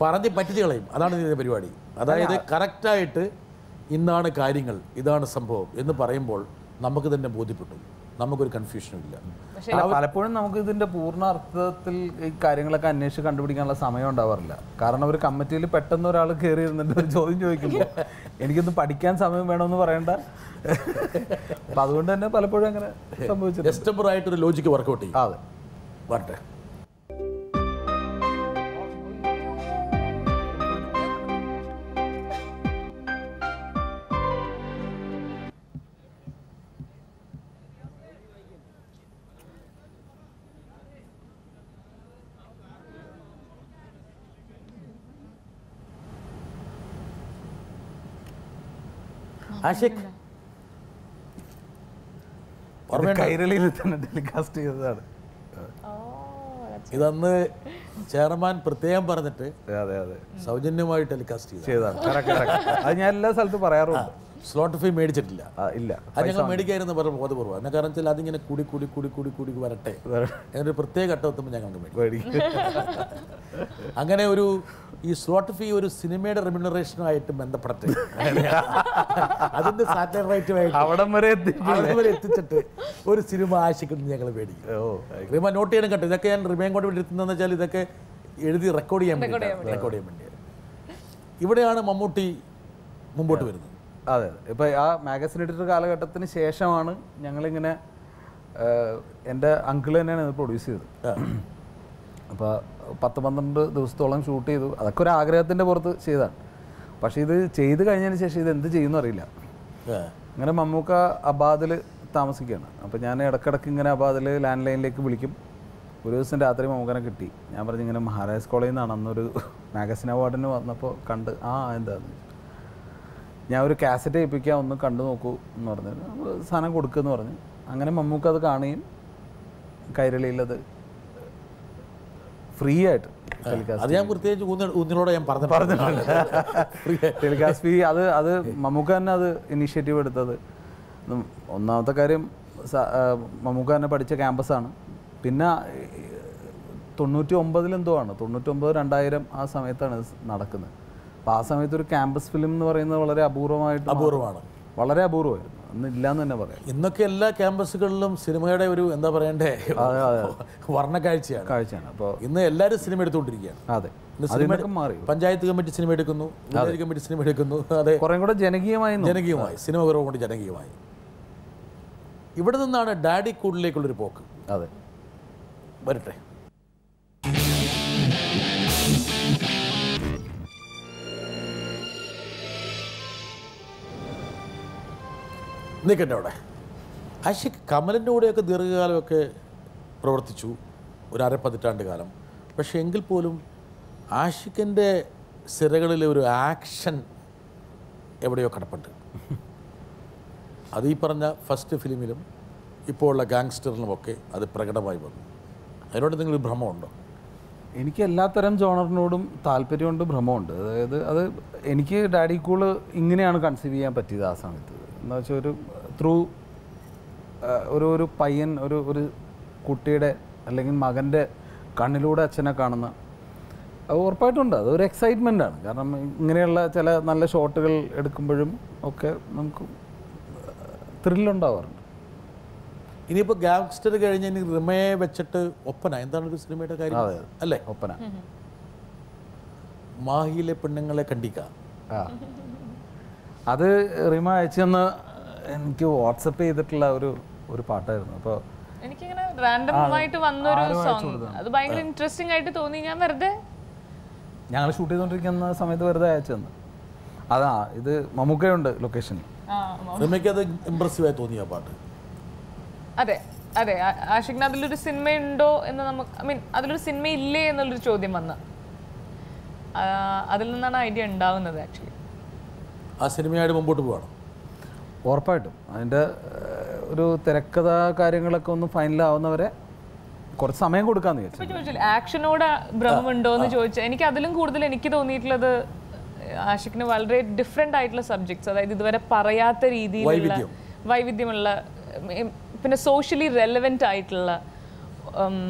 പറഞ്ഞ് പറ്റിച്ച് കളയും. അതാണ് ഇതിന്റെ പരിപാടി. അതായത് കറക്റ്റായിട്ട് ഇന്നാണ് കാര്യങ്ങൾ, ഇതാണ് സംഭവം എന്ന് പറയുമ്പോൾ നമുക്ക് തന്നെ ബോധ്യപ്പെട്ടു, നമുക്കൊരു കൺഫ്യൂഷനും ഇല്ല. പലപ്പോഴും നമുക്ക് ഇതിന്റെ പൂർണ്ണ അർത്ഥത്തിൽ ഈ കാര്യങ്ങളൊക്കെ അന്വേഷിച്ച് കണ്ടുപിടിക്കാനുള്ള സമയം ഉണ്ടാവാറില്ല. കാരണം ഒരു കമ്മിറ്റിയിൽ പെട്ടെന്ന് ഒരാൾ കയറി ഇരുന്നിട്ട് ഒരു ചോദ്യം ചോദിക്കുമ്പോൾ എനിക്കൊന്ന് പഠിക്കാൻ സമയം വേണമെന്ന് പറയണ്ട. അപ്പം അതുകൊണ്ട് തന്നെ പലപ്പോഴും അങ്ങനെ സംഭവിച്ചു. എസ്റ്റബറായിട്ടൊരു ലോജിക്ക് വർക്കൗട്ട് ചെയ്യും. അതെ, വരട്ടെ. ആഷിഖ് കൈരളിയിൽ തന്നെ ടെലികാസ്റ്റ് ചെയ്തതാണ്. ഇതന്ന് ചെയർമാൻ പ്രത്യേകം പറഞ്ഞിട്ട് സൗജന്യമായി ടെലികാസ്റ്റ് ചെയ്തതാണ്. അത് ഞാൻ എല്ലാ സ്ഥലത്തും പറയാറുണ്ട്. സ്ലോട്ട് ഫീ മേടിച്ചിട്ടില്ല. ഇല്ല, അത് ഞങ്ങൾ മേടിക്കായിരുന്നു പറഞ്ഞ ബോധപൂർവ്വം. എന്നെ കാരണം വെച്ചാൽ അതിങ്ങനെ കൂടി കൂടി കൂടി കൂടി കൂടി വരട്ടെ എന്നൊരു പ്രത്യേക ഘട്ടം എത്തുമ്പോൾ ഞങ്ങൾക്ക് മേടിക്കും. അങ്ങനെ ഒരു ഈ സ്ലോട്ട് ഫീ ഒരു സിനിമയുടെ റെമ്യൂണറേഷനുമായിട്ട് ബന്ധപ്പെടട്ടെ, അതിന്റെ സാറ്റലൈറ്റ് റൈറ്റുമായിട്ട് അവിടം വരെ എത്തിച്ചിട്ട് ഒരു സിനിമ ആശിക്കുന്നു ഞങ്ങൾ മേടിക്കും. റിമ നോട്ട് ചെയ്യണം കേട്ടോ. ഇതൊക്കെ ഞാൻ റിമയും കൊണ്ട് എടുക്കുന്നതെന്ന് വെച്ചാൽ ഇതൊക്കെ എഴുതി റെക്കോർഡ് ചെയ്യാൻ വേണ്ടിയാണ്. ഇവിടെയാണ് മമ്മൂട്ടി മുമ്പോട്ട് വരുന്നത്. അതെ, ഇപ്പോൾ ആ മാഗസിൻ എഡിറ്റർ കാലഘട്ടത്തിന് ശേഷമാണ് ഞങ്ങളിങ്ങനെ, എൻ്റെ അങ്കിൾ തന്നെയാണ് ഇത് പ്രൊഡ്യൂസ് ചെയ്തത്. അപ്പോൾ 10-12 ദിവസത്തോളം ഷൂട്ട് ചെയ്തു. അതൊക്കെ ഒരു ആഗ്രഹത്തിൻ്റെ പുറത്ത് ചെയ്തതാണ്. പക്ഷേ ഇത് ചെയ്ത് കഴിഞ്ഞതിന് ശേഷം ഇത് എന്ത് ചെയ്യുമെന്ന് അറിയില്ല. അങ്ങനെ മമ്മൂക്ക അബാദിൽ താമസിക്കുകയാണ്. അപ്പോൾ ഞാൻ ഇടയ്ക്കിടയ്ക്ക് ഇങ്ങനെ അബാദിൽ ലാൻഡ് ലൈനിലേക്ക് വിളിക്കും. ഒരു ദിവസം രാത്രി മമ്മൂക്കനെ കിട്ടി. ഞാൻ പറഞ്ഞു ഇങ്ങനെ മഹാരാജ് കോളേജിൽ നിന്നാണ് അന്നൊരു മാഗസിൻ അവാർഡിന് വന്നപ്പോൾ കണ്ട്. എന്താന്ന് ഞാൻ ഒരു കാസറ്റ് ഏൽപ്പിക്കാം, ഒന്ന് കണ്ടു നോക്കൂ എന്ന് പറഞ്ഞു. സാധനം കൊടുക്കുമെന്ന് പറഞ്ഞു. അങ്ങനെ മമ്മൂക്ക അത് കാണുകയും കൈരളിയിലത് ഫ്രീ ആയിട്ട് അത് ഞാൻ പ്രത്യേകിച്ച് ഊന്നിനോട് ഞാൻ പറഞ്ഞിട്ടുണ്ട്. ടെലികാസ്റ്റ് ഫീ അത് മമ്മൂക്ക തന്നെ അത് ഇനീഷ്യേറ്റീവ് എടുത്തത്. ഒന്നാമത്തെ കാര്യം മമ്മൂക്ക തന്നെ പഠിച്ച ക്യാമ്പസാണ്. പിന്നെ 99 എന്തോ ആണ്, 99-2000 ആ സമയത്താണ് നടക്കുന്നത്. അപ്പോൾ ആ സമയത്ത് ഒരു ക്യാമ്പസ് ഫിലിം എന്ന് പറയുന്നത് വളരെ അപൂർവമാണ്. വളരെ അപൂർവമായിരുന്നു. അന്ന് ഇല്ലാന്ന് തന്നെ പറയാം. ഇന്നൊക്കെ എല്ലാ ക്യാമ്പസുകളിലും സിനിമയുടെ ഒരു എന്താ പറയണ്ടേ വർണ്ണക്കാഴ്ചയാണ്. അപ്പോൾ ഇന്ന് എല്ലാവരും സിനിമ എടുത്തുകൊണ്ടിരിക്കുകയാണ്. അതെ, മാറി. പഞ്ചായത്ത് കമ്മിറ്റി സിനിമ എടുക്കുന്നു, വില്ലേജ് കമ്മിറ്റി സിനിമ എടുക്കുന്നു. അതെ, കുറേ കൂടെ ജനകീയമായി സിനിമ കുറവ് കൊണ്ട് ജനകീയമായി. ഇവിടെ നിന്നാണ് ഡാഡി കൂടിലേക്കുള്ളൊരു പോക്ക്. അതെ, വരട്ടെ. നിൽക്കട്ടെ അവിടെ. ആഷിഖ് കമലിൻ്റെ കൂടെയൊക്കെ ദീർഘകാലമൊക്കെ പ്രവർത്തിച്ചു, ഒരു 1/2 പതിറ്റാണ്ട് കാലം. പക്ഷേ എങ്കിൽ പോലും ആഷിഖിൻ്റെ സിരകളിലെ ഒരു ആക്ഷൻ എവിടെയോ കിടപ്പുണ്ട്. അത് ഈ പറഞ്ഞ ഫസ്റ്റ് ഫിലിമിലും ഇപ്പോൾ ഉള്ള ഗാങ്സ്റ്ററിലുമൊക്കെ അത് പ്രകടമായി വന്നു. അതിനോട് എന്തെങ്കിലും ഭ്രമമുണ്ടോ? എനിക്ക് എല്ലാത്തരം ജോണറിനോടും താല്പര്യമുണ്ട്, ഭ്രമമുണ്ട്. അതായത് അത് എനിക്ക് ഡാഡി കൂൾ ഇങ്ങനെയാണ് കൺസീവ് ചെയ്യാൻ പറ്റിയത് ആ സമയത്ത്. എന്ന് വെച്ചാൽ ഒരു ത്രൂ ഒരു പയ്യൻ ഒരു കുട്ടിയുടെ അല്ലെങ്കിൽ മകൻ്റെ കണ്ണിലൂടെ അച്ഛനെ കാണുന്ന അത് ഉറപ്പായിട്ടുണ്ട്. അതൊരു എക്സൈറ്റ്മെൻ്റ് ആണ്. കാരണം ഇങ്ങനെയുള്ള ചില നല്ല ഷോട്ടുകൾ എടുക്കുമ്പോഴും ഒക്കെ നമുക്ക് ത്രില്ലുണ്ടാവാറുണ്ട്. ഇനിയിപ്പോൾ ഗാങ്സ്റ്റർ കഴിഞ്ഞ് ഇനി റിമയെ വെച്ചിട്ട് ഒപ്പന, എന്താണ് ഒരു സിനിമയുടെ കാര്യം അല്ലേ? ഒപ്പന. മാഹിയിലെ പെണ്ണുങ്ങളെ കണ്ടിക്ക. അത് റിമ അയച്ചെന്ന് എനിക്ക് വാട്സപ്പ് ചെയ്തിട്ടുള്ള ഒരു പാട്ടായിരുന്നു. അപ്പോൾ എനിക്കിങ്ങനെ റാൻഡം ആയിട്ട് വന്നൊരു സോങ്, അത് ഭയങ്കര ഇൻട്രസ്റ്റിംഗ് ആയിട്ട് തോന്നി. ഞാൻ വെറുതെ ഞങ്ങൾ ഷൂട്ട് ചെയ്തുകൊണ്ടിരിക്കുന്ന സമയത്ത് വെറുതെ അയച്ചു തന്നു. അതാ ഇത് മമ്മൂക്കയുണ്ട് ലൊക്കേഷനിൽ. റിമയ്ക്ക് അത് ഇംപ്രസീവായി തോന്നിയ പാട്ട്. അതെ അതെ, ആഷിഖിന് അതിലൊരു സിനിമയുണ്ടോ എന്ന് നമുക്ക്, ഐ മീൻ അതിലൊരു സിനിമ ഇല്ലേ എന്നുള്ളൊരു ചോദ്യം വന്ന് അതിൽ നിന്നാണ് ഐഡിയ ഉണ്ടാവുന്നത്. ആക്ച്വലി ആ സിനിമയായിട്ട് മുമ്പോട്ട് പോകണം ഉറപ്പായിട്ടും. അതിൻ്റെ ഒരു തിരക്കഥ കാര്യങ്ങളൊക്കെ ഒന്ന് ഫൈനലാവുന്നവരെ കുറച്ച് സമയം കൊടുക്കാമെന്ന് വിചാരിച്ചു. ഇപ്പോൾ ചോദിച്ചില്ല ആക്ഷനോട് ഭ്രമമുണ്ടോ എന്ന് ചോദിച്ചാൽ, എനിക്ക് അതിലും കൂടുതൽ എനിക്ക് തോന്നിയിട്ടുള്ളത് ആഷിഖിന് വളരെ ഡിഫറെൻ്റ് ആയിട്ടുള്ള സബ്ജക്ട്സ്, അതായത് ഇതുവരെ പറയാത്ത രീതിയിലുള്ള വൈവിധ്യമുള്ള, പിന്നെ സോഷ്യലി റെലവെൻ്റ് ആയിട്ടുള്ള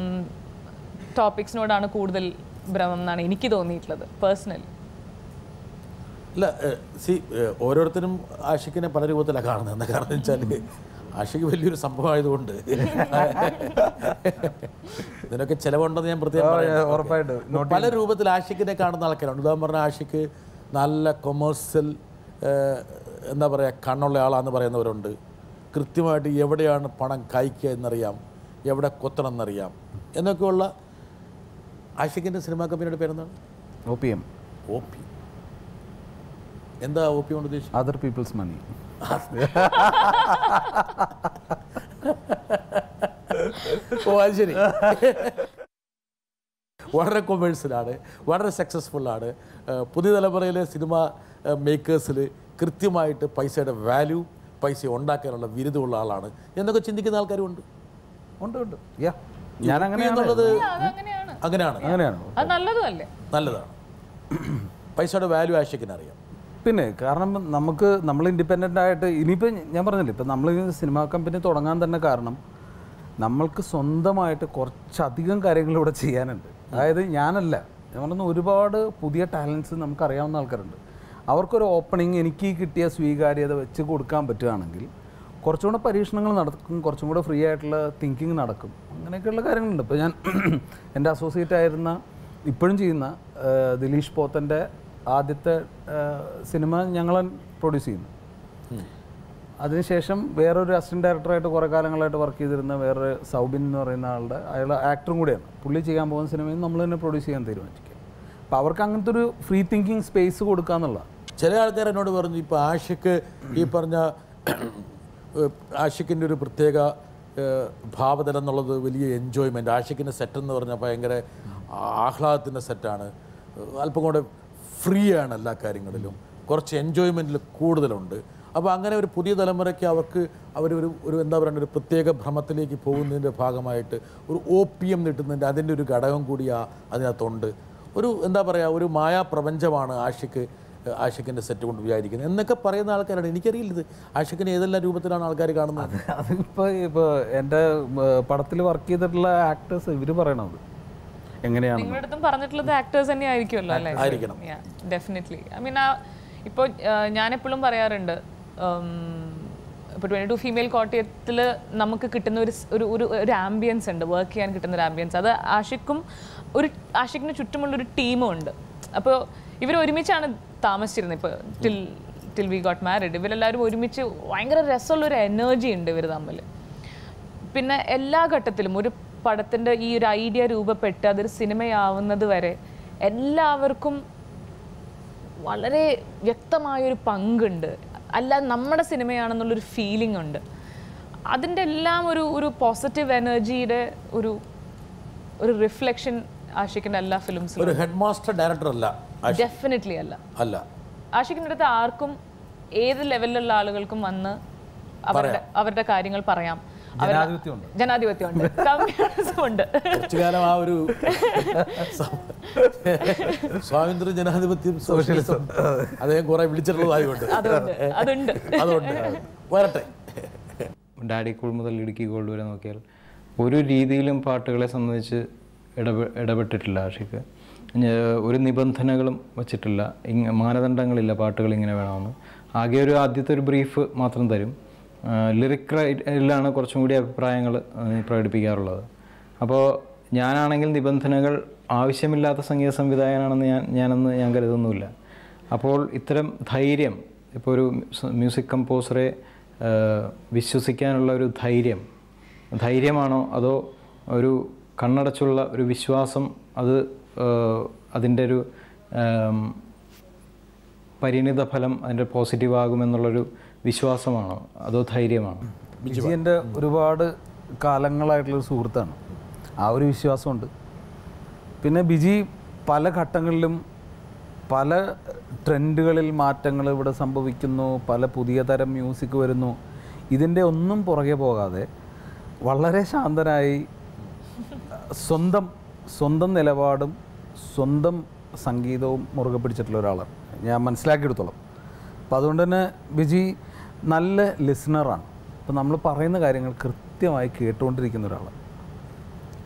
ടോപ്പിക്സിനോടാണ് കൂടുതൽ ഭ്രമം എന്നാണ് എനിക്ക് തോന്നിയിട്ടുള്ളത് പേഴ്സണലി. ഇല്ല, ഓരോരുത്തരും ആഷിഖിനെ പല രൂപത്തിലാണ് കാണുന്നത്. എന്താ കാരണം വെച്ചാൽ ആഷിഖ് വലിയൊരു സംഭവമായതുകൊണ്ട് ഇതിനൊക്കെ ചിലവുണ്ടെന്ന് ഞാൻ പ്രത്യേകം ഉറപ്പായിട്ടും പല രൂപത്തിൽ ആഷിഖിനെ കാണുന്ന ആൾക്കാരുണ്ട്. ഉദാഹരണം പറഞ്ഞാൽ ആഷിഖ് നല്ല കൊമേഴ്സ്യൽ എന്താ പറയുക കണ്ണുള്ള ആളാന്ന് പറയുന്നവരുണ്ട്. കൃത്യമായിട്ട് എവിടെയാണ് പണം കായ്ക്കുക എന്നറിയാം, എവിടെ കൊത്തണം എന്നറിയാം എന്നൊക്കെയുള്ള. ആഷിഖിൻ്റെ സിനിമാ കമ്പനിയുടെ പേരെന്താണ്? OPM. എന്താ OPM കൊണ്ട് ഉദ്ദേശിച്ചത്? അതർ പീപ്പിൾസ് മണി. ഓ അത് ശരി. വളരെ കൊമേഴ്സ്യലാണ്, വളരെ സക്സസ്ഫുള്ളാണ്. പുതിയ തലമുറയിലെ സിനിമ മേക്കേഴ്സിൽ കൃത്യമായിട്ട് പൈസയുടെ വാല്യൂ, പൈസ ഉണ്ടാക്കാനുള്ള വിരുദ്ധമുള്ള ആളാണ് എന്നൊക്കെ ചിന്തിക്കുന്ന ആൾക്കാരും ഉണ്ട്. ഉണ്ട്. ഞാൻ എന്നുള്ളത് അങ്ങനെയാണ്. നല്ലതാണ്. പൈസയുടെ വാല്യൂ ആഷിഖിന് അറിയാം. പിന്നെ കാരണം നമ്മൾ ഇൻഡിപെൻഡൻ്റ് ആയിട്ട് ഇനിയിപ്പോൾ ഞാൻ പറഞ്ഞില്ലേ, ഇപ്പം നമ്മൾ സിനിമാ കമ്പനി തുടങ്ങാൻ തന്നെ കാരണം നമ്മൾക്ക് സ്വന്തമായിട്ട് കുറച്ചധികം കാര്യങ്ങൾ ഇവിടെ ചെയ്യാനുണ്ട്. അതായത് ഞാൻ പറഞ്ഞ ഒരുപാട് പുതിയ ടാലൻസ് നമുക്കറിയാവുന്ന ആൾക്കാരുണ്ട്. അവർക്കൊരു ഓപ്പണിങ് എനിക്ക് കിട്ടിയ സ്വീകാര്യത വെച്ച് കൊടുക്കാൻ പറ്റുകയാണെങ്കിൽ കുറച്ചും കൂടെ പരീക്ഷണങ്ങൾ നടക്കും, കുറച്ചും കൂടെ ഫ്രീ ആയിട്ടുള്ള തിങ്കിങ് നടക്കും. അങ്ങനെയൊക്കെയുള്ള കാര്യങ്ങളുണ്ട്. ഇപ്പോൾ ഞാൻ എൻ്റെ അസോസിയേറ്റ് ആയിരുന്ന ഇപ്പോഴും ചെയ്യുന്ന ദിലീഷ് പോത്തൻ്റെ ആദ്യത്തെ സിനിമ ഞങ്ങൾ പ്രൊഡ്യൂസ് ചെയ്യുന്നു. അതിനുശേഷം വേറൊരു അസിസ്റ്റൻറ്റ് ഡയറക്ടറായിട്ട് കുറേ കാലങ്ങളായിട്ട് വർക്ക് ചെയ്തിരുന്ന വേറൊരു സൗബിൻ എന്ന് പറയുന്ന ആളുടെ, അയാൾ ആക്ടറും കൂടിയാണ്. പുള്ളി ചെയ്യാൻ പോകുന്ന സിനിമയിൽ നമ്മൾ തന്നെ പ്രൊഡ്യൂസ് ചെയ്യാൻ തീരുമാനിക്കുക. അപ്പോൾ അവർക്ക് അങ്ങനത്തെ ഒരു ഫ്രീ തിങ്കിങ് സ്പേസ് കൊടുക്കുക എന്നുള്ളതാണ്. ചില ആൾക്കാർ എന്നോട് പറഞ്ഞു, ഇപ്പോൾ ആഷിഖ് ഈ പറഞ്ഞ ആഷിഖിൻ്റെ ഒരു പ്രത്യേക ഭാവതലം എന്നുള്ളത് വലിയ എൻജോയ്മെൻറ്റ്. ആഷിഖിൻ്റെ സെറ്റെന്ന് പറഞ്ഞാൽ ഭയങ്കര ആഹ്ലാദത്തിൻ്റെ സെറ്റാണ്, അല്പം കൂടെ ഫ്രീ ആണ് എല്ലാ കാര്യങ്ങളിലും, കുറച്ച് എൻജോയ്മെൻറ്റിൽ കൂടുതലുണ്ട്. അപ്പോൾ അങ്ങനെ ഒരു പുതിയ തലമുറയ്ക്ക് അവരൊരു എന്താ പറയുക, ഒരു പ്രത്യേക ഭ്രമത്തിലേക്ക് പോകുന്നതിൻ്റെ ഭാഗമായിട്ട് ഒരു OPM കിട്ടുന്നതിൻ്റെ അതിൻ്റെ ഒരു ഘടകം കൂടി അതിനകത്തുണ്ട്. ഒരു എന്താ പറയുക, ഒരു മായാപ്രപഞ്ചമാണ് ആഷിഖിൻ്റെ സെറ്റ് കൊണ്ട് വിചാരിക്കുന്നത് എന്നൊക്കെ പറയുന്ന ആൾക്കാരാണ്. എനിക്കറിയില്ല ഇത് ആഷിഖിനെ ഏതെല്ലാം രൂപത്തിലാണ് ആൾക്കാർ കാണുന്നത്. അതിപ്പോൾ എൻ്റെ പടത്തിൽ വർക്ക് ചെയ്തിട്ടുള്ള ആക്ടേഴ്സ് ഇവർ പറയണത് എങ്ങനെയാണ് നിങ്ങളുടെ അടുത്തും പറഞ്ഞിട്ടുള്ളത് ആക്ടേഴ്സ് തന്നെ ആയിരിക്കുമല്ലോ അല്ലേ? ആയിരിക്കണം. ഡെഫിനറ്റ്ലി. ഐ മീൻ ഇപ്പോൾ ഞാനെപ്പോഴും പറയാറുണ്ട്, ഇപ്പോൾ 22 ഫീമെയിൽ കോട്ടയത്തിൽ നമുക്ക് കിട്ടുന്ന ഒരു ആംബിയൻസ് ഉണ്ട്, വർക്ക് ചെയ്യാൻ കിട്ടുന്ന ഒരു ആംബിയൻസ്. അത് ആഷിഖിന് ചുറ്റുമുള്ളൊരു ടീമും ഉണ്ട്. അപ്പോൾ ഇവർ ഒരുമിച്ചാണ് താമസിച്ചിരുന്നത്. ഇപ്പോൾ ടിൽ വി ഗോട്ട് മാരിഡ് ഇവരെല്ലാവരും ഒരുമിച്ച് ഭയങ്കര രസമുള്ളൊരു എനർജി ഉണ്ട് ഇവർ തമ്മിൽ. പിന്നെ എല്ലാ ഘട്ടത്തിലും ഒരു പടത്തിൻ്റെ ഈ ഒരു ഐഡിയ രൂപപ്പെട്ട് അതൊരു സിനിമയാവുന്നത് വരെ എല്ലാവർക്കും വളരെ വ്യക്തമായൊരു പങ്കുണ്ട്. അല്ലാതെ നമ്മുടെ സിനിമയാണെന്നുള്ളൊരു ഫീലിംഗ് ഉണ്ട്. അതിൻ്റെ എല്ലാം ഒരു പോസിറ്റീവ് എനർജിയുടെ ഒരു റിഫ്ലക്ഷൻ ആഷിഖിൻ്റെ എല്ലാ ഫിലിംസിലും. ഒരു ഹെഡ് മാസ്റ്റർ ഡയറക്ടർ അല്ല, ഡെഫിനറ്റ്ലി അല്ല. ആഷിഖിൻ്റെ അടുത്ത് ആർക്കും ഏത് ലെവലിലുള്ള ആളുകൾക്കും വന്ന് അവരുടെ കാര്യങ്ങൾ പറയാം. ജനാധിപത്യമുണ്ട്, കമ്മ്യൂണിസമുണ്ട്. കുറച്ചു കാലം ആ ഒരു സ്വാതന്ത്ര്യ ജനാധിപത്യം സോഷ്യലിസം അദ്ദേഹം കുറെ വിളിച്ചിട്ടുള്ളതായതുകൊണ്ട് അതുകൊണ്ട് വരട്ടെ. ഡാഡി കൂൾ മുതൽ ഇടുക്കി ഗോൾഡ് വരെ നോക്കിയാൽ ഒരു രീതിയിലും പാട്ടുകളെ സംബന്ധിച്ച് ഇടപെട്ടിട്ടില്ല ആഷിഖ്. ഒരു നിബന്ധനകളും വച്ചിട്ടില്ല, മാനദണ്ഡങ്ങളില്ല പാട്ടുകൾ ഇങ്ങനെ വേണമെന്ന്. ആകെ ആദ്യത്തെ ഒരു ബ്രീഫ് മാത്രം തരും. ലിറിക് റൈറ്റിലാണ് കുറച്ചും കൂടി അഭിപ്രായങ്ങൾ പ്രകടിപ്പിക്കാറുള്ളത്. അപ്പോൾ ഞാനാണെങ്കിൽ നിബന്ധനകൾ ആവശ്യമില്ലാത്ത സംഗീത സംവിധായകനാണെന്ന് ഞാൻ കരുതുന്നുമില്ല. അപ്പോൾ ഇത്തരം ധൈര്യം, ഇപ്പോൾ ഒരു മ്യൂസിക് കമ്പോസറെ വിശ്വസിക്കാനുള്ള ഒരു ധൈര്യമാണോ അതോ ഒരു കണ്ണടച്ചുള്ള ഒരു വിശ്വാസം, അത് അതിൻ്റെ ഒരു പരിണിത ഫലം അതിൻ്റെ പോസിറ്റീവ് ആകുമെന്നുള്ളൊരു വിശ്വാസമാണോ അതോ ധൈര്യമാണോ? ബിജി എൻ്റെ ഒരുപാട് കാലങ്ങളായിട്ടുള്ളൊരു സുഹൃത്താണ്. ആ ഒരു വിശ്വാസമുണ്ട്. പിന്നെ ബിജി പല ഘട്ടങ്ങളിലും പല ട്രെൻഡുകളിൽ മാറ്റങ്ങൾ ഇവിടെ സംഭവിക്കുന്നു, പല പുതിയ തരം മ്യൂസിക് വരുന്നു. ഇതിൻ്റെ ഒന്നും പുറകെ പോകാതെ വളരെ ശാന്തനായി സ്വന്തം നിലപാടും സ്വന്തം സംഗീതവും മുറുകെ പിടിച്ചിട്ടുള്ള ഒരാളാണ് ഞാൻ മനസ്സിലാക്കിയെടുത്തോളം. അപ്പം അതുകൊണ്ട് തന്നെ ബിജി നല്ല ലിസണറാണ്. അപ്പം നമ്മൾ പറയുന്ന കാര്യങ്ങൾ കൃത്യമായി കേട്ടുകൊണ്ടിരിക്കുന്ന ഒരാളാണ്.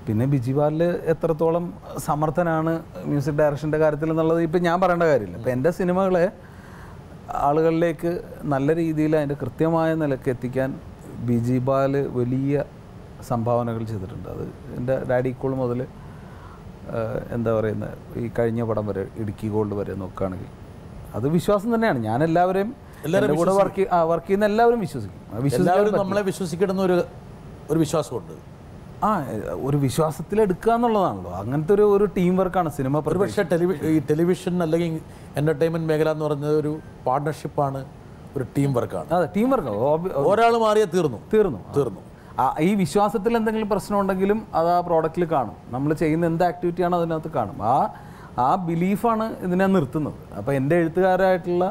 പിന്നെ ബിജി ബാലിൽ എത്രത്തോളം സമർത്ഥനാണ് മ്യൂസിക് ഡയറക്ഷൻ്റെ കാര്യത്തിൽ എന്നുള്ളത് ഇപ്പം ഞാൻ പറയേണ്ട കാര്യമില്ല. ഇപ്പം എൻ്റെ സിനിമകളെ ആളുകളിലേക്ക് നല്ല രീതിയിൽ അതിൻ്റെ കൃത്യമായ നിലയ്ക്ക് എത്തിക്കാൻ ബിജി ബാൽ വലിയ സംഭാവനകൾ ചെയ്തിട്ടുണ്ട്. അത് എൻ്റെ ഡാഡി കൂൾ മുതൽ എന്താ പറയുന്നത് ഈ കഴിഞ്ഞ പടം വരെ ഇടുക്കി ഗോൾഡ് വരെ നോക്കുകയാണെങ്കിൽ അത് വിശ്വാസം തന്നെയാണ്. ഞാൻ എല്ലാവരെയും കൂടെ വർക്ക് ചെയ്യുന്ന എല്ലാവരും വിശ്വസിക്കും. നമ്മളെ വിശ്വസിക്കണം ഒരു വിശ്വാസമുണ്ട്. ഒരു വിശ്വാസത്തിലെടുക്കുക എന്നുള്ളതാണല്ലോ. അങ്ങനത്തെ ഒരു ടീം വർക്കാണ് സിനിമ. പക്ഷേ ഈ ടെലിവിഷൻ അല്ലെങ്കിൽ എൻ്റർടൈൻമെൻറ്റ് മേഖല എന്ന് പറയുന്നത് ഒരു പാർട്ട്ണർഷിപ്പാണ്, ഒരു ടീം വർക്കാണ്. അതെ, ടീം വർക്ക്. ഒരാൾ മാറിയാൽ തീർന്നു. ഈ വിശ്വാസത്തിൽ എന്തെങ്കിലും പ്രശ്നം ഉണ്ടെങ്കിലും അത് ആ പ്രോഡക്റ്റിൽ കാണും. നമ്മൾ ചെയ്യുന്ന എന്ത് ആക്ടിവിറ്റിയാണോ അതിനകത്ത് കാണും. ആ ബിലീഫാണ് ഇതിനെ നിർത്തുന്നത്. അപ്പോൾ എൻ്റെ എഴുത്തുകാരായിട്ടുള്ള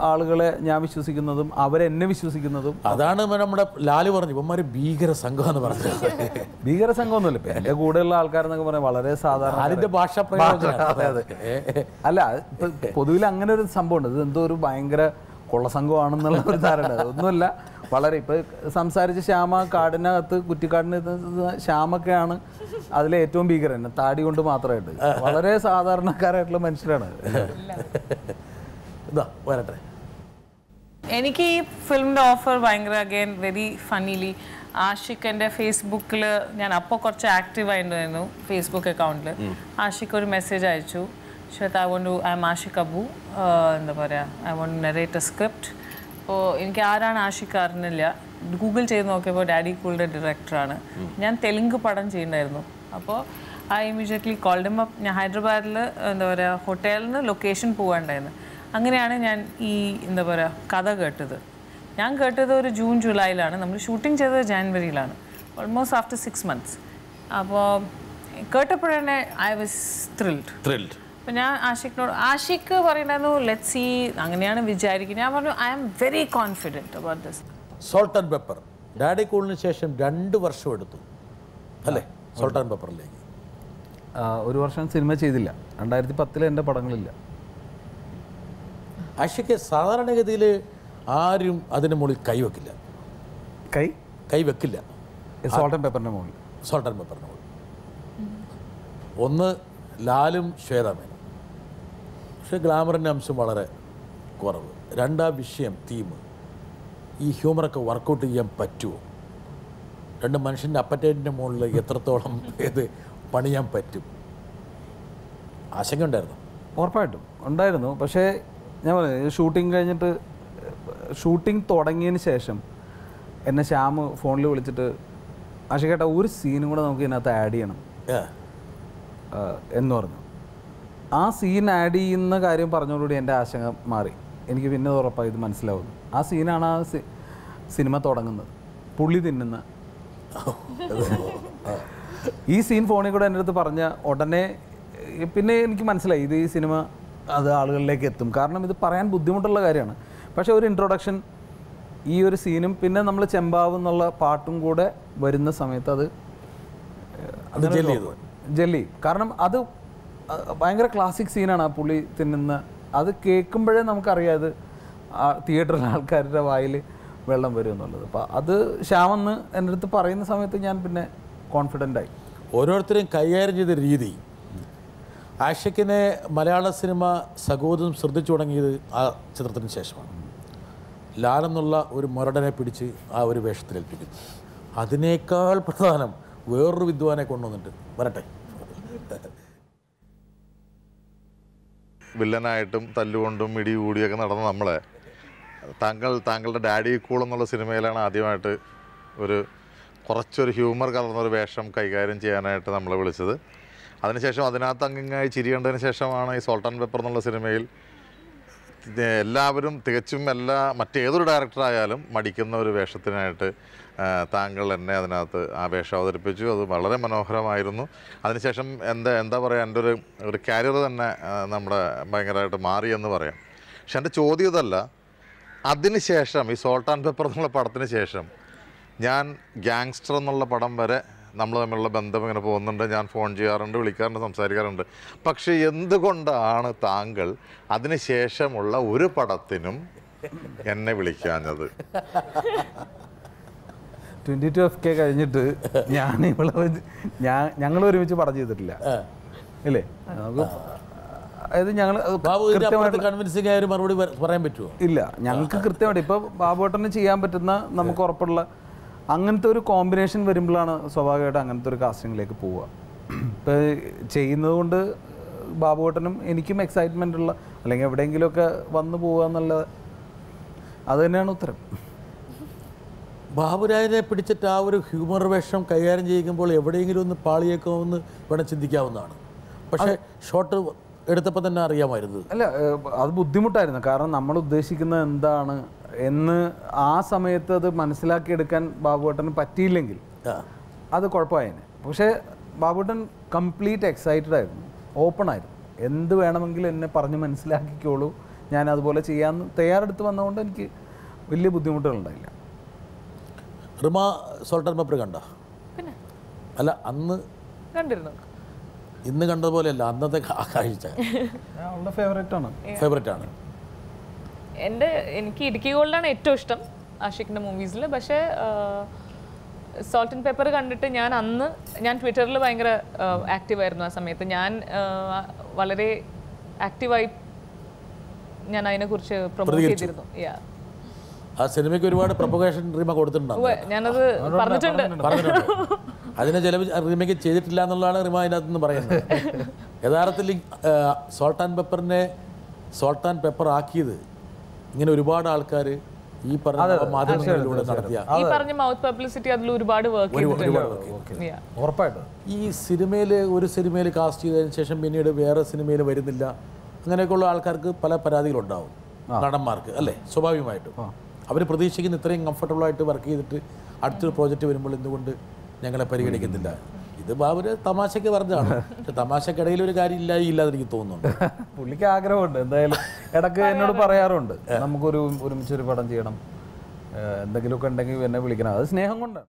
ആളുകളെ ഞാൻ വിശ്വസിക്കുന്നതും അവരെന്നെ വിശ്വസിക്കുന്നതും അതാണ് നമ്മുടെ ലാല് പറഞ്ഞു ഇവന്മാർ ഭീകര സംഘം എന്ന് പറഞ്ഞത്. ഭീകര സംഘമൊന്നുമില്ല. ഇപ്പം എൻ്റെ കൂടെയുള്ള ആൾക്കാരെന്നൊക്കെ പറയാൻ വളരെ സാധാരണ അതിൻ്റെ ഭാഷ അല്ല, പൊതുവിൽ അങ്ങനെ ഒരു സംഭവം ഉണ്ട്. ഇത് എന്തോ ഒരു ഭയങ്കര കൊള്ളസംഘമാണെന്നുള്ള ഒരു ധാരണ. അതൊന്നുമല്ല. വളരെ ഇപ്പോൾ സംസാരിച്ച ശ്യാമ കാടിനകത്ത് കുറ്റിക്കാടിന് ശ്യാമൊക്കെയാണ് അതിലെ ഏറ്റവും ഭീകരൻ. താടി കൊണ്ട് മാത്രമായിട്ട് വളരെ സാധാരണക്കാരായിട്ടുള്ള മനുഷ്യരാണ്. വരട്ടെ. എനിക്ക് ഈ ഫിലിമിൻ്റെ ഓഫർ ഭയങ്കര അഗെയിൻ വെരി ഫണ്ണിലി ആഷിഖ് എൻ്റെ ഫേസ്ബുക്കിൽ ഞാൻ അപ്പോൾ കുറച്ച് ആക്റ്റീവ് ആയിട്ടുണ്ടായിരുന്നു ഫേസ്ബുക്ക് അക്കൗണ്ടിൽ. ആഷിഖ് ഒരു മെസ്സേജ് അയച്ചു, ഷേത്ത് ഐ എം ആഷിഖ് അബു, എന്താ പറയുക, I want narrate a script. അപ്പോൾ എനിക്ക് ആരാണ് ആഷിഖ് അറിഞ്ഞില്ല. ഗൂഗിൾ ചെയ്ത് നോക്കിയപ്പോൾ ഡാഡി കൂളിൻ്റെ ഡയറക്ടറാണ്. ഞാൻ തെലുങ്ക് പടം ചെയ്യുന്നുണ്ടായിരുന്നു. അപ്പോൾ I immediately called him up. ഞാൻ ഹൈദരാബാദിൽ എന്താ പറയുക ഹോട്ടലിൽ നിന്ന് ലൊക്കേഷൻ പോകാനുണ്ടായിരുന്നു. അങ്ങനെയാണ് ഞാൻ ഈ എന്താ പറയുക കഥ കേട്ടത്. ഞാൻ കേട്ടത് ഒരു ജൂൺ ജൂലൈയിലാണ്. നമ്മൾ ഷൂട്ടിംഗ് ചെയ്തത് ജാനുവരിയിലാണ്, ഓൾമോസ്റ്റ് ആഫ്റ്റർ 6 months. അപ്പോൾ കേട്ടപ്പോഴന്നെ ഐ വാസ് ത്രിൽഡ്. അപ്പോൾ ഞാൻ ആഷിഖ് പറയുന്നു ലെറ്റ് സീ, അങ്ങനെയാണ് വിചാരിക്കുന്നത്. ഞാൻ പറഞ്ഞു I am very confident about this. Salt and pepper daddy കൂളിന് ശേഷം 2 വർഷം എടുത്തു അല്ലേ സോൾട്ട് ആൻഡ് പെപ്പറിലേക്ക്? 1 വർഷം സിനിമ ചെയ്തില്ല. 2010 എൻ്റെ പടങ്ങളില്ല. ആഷിക്ക് സാധാരണഗതിയിൽ ആരും അതിന് മുകളിൽ കൈവെക്കില്ല. കൈവെക്കില്ല സോൾട്ട് ആൻഡ് പെപ്പറിൻ്റെ മുകളിൽ. ഒന്ന് ലാലും ശ്വേതാമേനും. പക്ഷേ ഗ്ലാമറിൻ്റെ അംശം വളരെ കുറവ്. 2 വിഷയം തീം, ഈ ഹ്യൂമറൊക്കെ വർക്കൗട്ട് ചെയ്യാൻ പറ്റുമോ? 2 മനുഷ്യൻ്റെ അപ്പറ്റൈറ്റിൻ്റെ മുകളിൽ എത്രത്തോളം ഇത് പണിയാൻ പറ്റും? ആശങ്ക ഉണ്ടായിരുന്നു? ഉറപ്പായിട്ടും ഉണ്ടായിരുന്നു. പക്ഷേ ഞാൻ പറഞ്ഞു ഷൂട്ടിംഗ് കഴിഞ്ഞിട്ട് ഷൂട്ടിംഗ് തുടങ്ങിയതിന് ശേഷം എന്നെ ശ്യാം ഫോണിൽ വിളിച്ചിട്ട് ആഷിഖേട്ടാ ഒരു സീനും കൂടെ നമുക്ക് ഇതിനകത്ത് ആഡ് ചെയ്യണം എന്ന് പറഞ്ഞു. ആ സീൻ ആഡ് ചെയ്യുന്ന കാര്യം പറഞ്ഞതോടുകൂടി എൻ്റെ ആശങ്ക മാറി. എനിക്ക് പിന്നെ ഉറപ്പായി ഇത് മനസ്സിലാവുന്നു. ആ സീനാണ് ആ സിനിമ തുടങ്ങുന്നത്. പുള്ളി തിന്നുന്ന ഈ സീൻ ഫോണിൽ കൂടെ എൻ്റെ അടുത്ത് പറഞ്ഞ ഉടനെ പിന്നെ എനിക്ക് മനസ്സിലായി ഇത് ഈ സിനിമ അത് ആളുകളിലേക്ക് എത്തും. കാരണം ഇത് പറയാൻ ബുദ്ധിമുട്ടുള്ള കാര്യമാണ്. പക്ഷേ ഒരു ഇൻട്രൊഡക്ഷൻ ഈ ഒരു സീനും പിന്നെ നമ്മൾ ചെമ്പാവ് എന്നുള്ള പാട്ടും കൂടെ വരുന്ന സമയത്ത് അത് ജെല്ലി. കാരണം അത് ഭയങ്കര ക്ലാസിക് സീനാണ്. ആ പുള്ളി തിന്നുന്ന അത് കേൾക്കുമ്പോഴേ നമുക്കറിയാം അത് തിയേറ്ററിലെ ആൾക്കാരുടെ വായിൽ വെള്ളം വരും എന്നുള്ളത്. അപ്പോൾ അത് ശ്യാമെന്ന് എൻ്റെ അടുത്ത് പറയുന്ന സമയത്ത് ഞാൻ പിന്നെ കോൺഫിഡൻ്റ് ആയി. ഓരോരുത്തരെയും കൈകാര്യം ചെയ്ത രീതി ആഷിഖിനെ മലയാള സിനിമ സഗോദരം ശ്രദ്ധിച്ചു തുടങ്ങിയത് ആ ചിത്രത്തിന് ശേഷമാണ്. ലാലെന്നുള്ള ഒരു മുരടനെ പിടിച്ച് ആ ഒരു വേഷത്തിലേൽപ്പിക്കുന്നു. അതിനേക്കാൾ പ്രധാനം വേറൊരു വിദ്വാനെ കൊണ്ടുവന്നിട്ട് വരട്ടെ. വില്ലനായിട്ടും തല്ലുകൊണ്ടും ഇടി കൂടിയൊക്കെ നടന്ന നമ്മളെ താങ്കളുടെ ഡാഡി കൂൾ എന്നുള്ള സിനിമയിലാണ് ആദ്യമായിട്ട് കുറച്ചൊരു ഹ്യൂമർ കലർന്നൊരു വേഷം കൈകാര്യം ചെയ്യാനായിട്ട് നമ്മളെ വിളിച്ചത്. അതിനുശേഷം അതിനകത്ത് അങ്ങിങ്ങായി ചിരി കണ്ടതിന് ശേഷമാണ് ഈ സോൾട്ട് ആൻഡ് പെപ്പർ എന്നുള്ള സിനിമയിൽ എല്ലാവരും തികച്ചും മറ്റേതൊരു ഡയറക്ടറായാലും മടിക്കുന്ന ഒരു വേഷത്തിനായിട്ട് താങ്കൾ എന്നെ അതിനകത്ത് ആ വേഷം അവതരിപ്പിച്ചു. അത് വളരെ മനോഹരമായിരുന്നു. അതിനുശേഷം എന്താ പറയുക, എൻ്റെ ഒരു കാരിയർ തന്നെ നമ്മുടെ ഭയങ്കരമായിട്ട് മാറിയെന്ന് പറയാം. പക്ഷെ എൻ്റെ ചോദ്യം ഇതല്ല. അതിനുശേഷം ഈ സോൾട്ട് ആൻഡ് പെപ്പർ എന്നുള്ള പടത്തിന് ശേഷം ഞാൻ ഗ്യാങ്സ്റ്റർ എന്നുള്ള പടം വരെ നമ്മൾ തമ്മിലുള്ള ബന്ധം ഇങ്ങനെ പോകുന്നുണ്ട്. ഞാൻ ഫോൺ ചെയ്യാറുണ്ട്, വിളിക്കാറുണ്ട്, സംസാരിക്കാറുണ്ട്. പക്ഷേ എന്തുകൊണ്ടാണ് താങ്കൾ അതിന് ശേഷമുള്ള ഒരു പടത്തിനും എന്നെ വിളിക്കാഞ്ഞത്? 22FK കഴിഞ്ഞിട്ട് ഞങ്ങൾ ഒരുമിച്ച് പടം ചെയ്തിട്ടില്ല ഇല്ലേ? നമുക്ക് അതായത് ഞങ്ങൾ കൺവിൻസിംഗ് ആയ ഒരു മറുപടി പറയാൻ പറ്റുമോ? ഇല്ല, ഞങ്ങൾക്ക് കൃത്യമായിട്ട് ഇപ്പോൾ ബാബുവേട്ടന് ചെയ്യാൻ പറ്റുന്ന നമുക്ക് ഉറപ്പുള്ള അങ്ങനത്തെ ഒരു കോമ്പിനേഷൻ വരുമ്പോഴാണ് സ്വാഭാവികമായിട്ട് അങ്ങനത്തെ ഒരു കാസ്റ്റിങ്ങിലേക്ക് പോവുക. ഇപ്പോൾ ചെയ്യുന്നത് കൊണ്ട് ബാബുവേട്ടനും എനിക്കും എക്സൈറ്റ്മെൻ്റ് ഉള്ള, അല്ലെങ്കിൽ എവിടെയെങ്കിലുമൊക്കെ വന്നു പോവുക എന്നുള്ളത് അത് തന്നെയാണ് ഉത്തരം. ബാബുരാജിനെ പിടിച്ചിട്ട് ആ ഒരു ഹ്യൂമർ വേഷം കൈകാര്യം ചെയ്യുമ്പോൾ എവിടെയെങ്കിലും ഒന്ന് പാളിയേക്കാമെന്ന് വേണം ചിന്തിക്കാവുന്നതാണ്. പക്ഷേ ഷോട്ട് എടുത്തപ്പോൾ തന്നെ അറിയാമായിരുന്നു. അല്ല, അത് ബുദ്ധിമുട്ടായിരുന്നു. കാരണം നമ്മൾ ഉദ്ദേശിക്കുന്നത് എന്താണ് എന്ന് ആ സമയത്ത് അത് മനസ്സിലാക്കിയെടുക്കാൻ ബാബുവേട്ടന് പറ്റിയില്ലെങ്കിൽ അത് കുഴപ്പമായേനെ. പക്ഷേ ബാബുവേട്ടൻ കംപ്ലീറ്റ് എക്സൈറ്റഡ് ആയിരുന്നു, ഓപ്പൺ ആയിരുന്നു. എന്ത് വേണമെങ്കിലും എന്നെ പറഞ്ഞ് മനസ്സിലാക്കിക്കോളൂ, ഞാൻ അതുപോലെ ചെയ്യാമെന്ന് തയ്യാറെടുത്ത് വന്നതുകൊണ്ട് എനിക്ക് വലിയ ബുദ്ധിമുട്ടുകളുണ്ടായില്ല. റിമ സോൾട്ട് ആൻഡ് പെപ്പർ കണ്ട? അല്ല, അന്ന് കണ്ടിരുന്നു. ഇന്ന് കണ്ടതുപോലെയല്ല, അന്നത്തെ കാഴ്ച ഫേവറേറ്റ് ആണ്. എനിക്ക് ഇടുക്കി ഗോൾഡാണ് ഏറ്റവും ഇഷ്ടം ആഷിഖിൻ്റെ മൂവീസിൽ. പക്ഷേ സോൾട്ട് ആൻഡ് പെപ്പർ കണ്ടിട്ട് ഞാൻ ട്വിറ്ററിൽ ഭയങ്കര ആക്റ്റീവായിരുന്നു ആ സമയത്ത്. ഞാൻ വളരെ ആക്റ്റീവായി ഞാൻ അതിനെക്കുറിച്ച് പ്രൊമോട്ട് ചെയ്തിരുന്നു. ആ സിനിമയ്ക്ക് ഒരുപാട് പ്രൊപ്പഗേഷൻ റീമ കൊടുത്തിട്ടുണ്ടാവും. ഞാനത് പറഞ്ഞിട്ടുണ്ട്. അതിനെ ചില റീമേക്ക് ചെയ്തിട്ടില്ല എന്നുള്ളതാണ് റിമ അതിനകത്ത് നിന്ന് പറയുന്നത്. യഥാർത്ഥത്തിൽ സോൾട്ട് ആൻഡ് പെപ്പറിനെ സോൾട്ട് ആൻഡ് പെപ്പർ ആക്കിയത് ഇങ്ങനെ ഒരുപാട് ആൾക്കാർ ഈ പറഞ്ഞ മാധ്യമങ്ങളിലൂടെ നടത്തിയ ഈ പറഞ്ഞ മൗത്ത് പബ്ലിസിറ്റി അതിൽ ഒരുപാട് ഉറപ്പായിട്ടും. ഈ ഒരു സിനിമയിൽ കാസ്റ്റ് ചെയ്തതിന് ശേഷം പിന്നീട് വേറെ സിനിമയിൽ വരുന്നില്ല, അങ്ങനെയൊക്കെയുള്ള ആൾക്കാർക്ക് പല പരാതികളുണ്ടാവും, നടന്മാർക്ക് അല്ലേ? സ്വാഭാവികമായിട്ടും അവർ പ്രതീക്ഷിക്കുന്ന ഇത്രയും കംഫർട്ടബിളായിട്ട് വർക്ക് ചെയ്തിട്ട് അടുത്തൊരു പ്രോജക്റ്റ് വരുമ്പോൾ എന്തുകൊണ്ട് ഞങ്ങളെ പരിഗണിക്കുന്നില്ല? ഇത് ബാബുര് തമാശയ്ക്ക് പറഞ്ഞതാണ്. പക്ഷെ തമാശക്കിടയിൽ ഒരു കാര്യം ഇല്ലാതെ എനിക്ക് തോന്നുന്നുണ്ട്. പുള്ളിക്ക് ആഗ്രഹമുണ്ട് എന്തായാലും. ഇടയ്ക്ക് എന്നോട് പറയാറുണ്ട്, നമുക്കൊരു ഒരുമിച്ചൊരു പടം ചെയ്യണം, എന്തെങ്കിലുമൊക്കെ ഉണ്ടെങ്കിൽ എന്നെ വിളിക്കണം. അത് സ്നേഹം കൊണ്ടാണ്.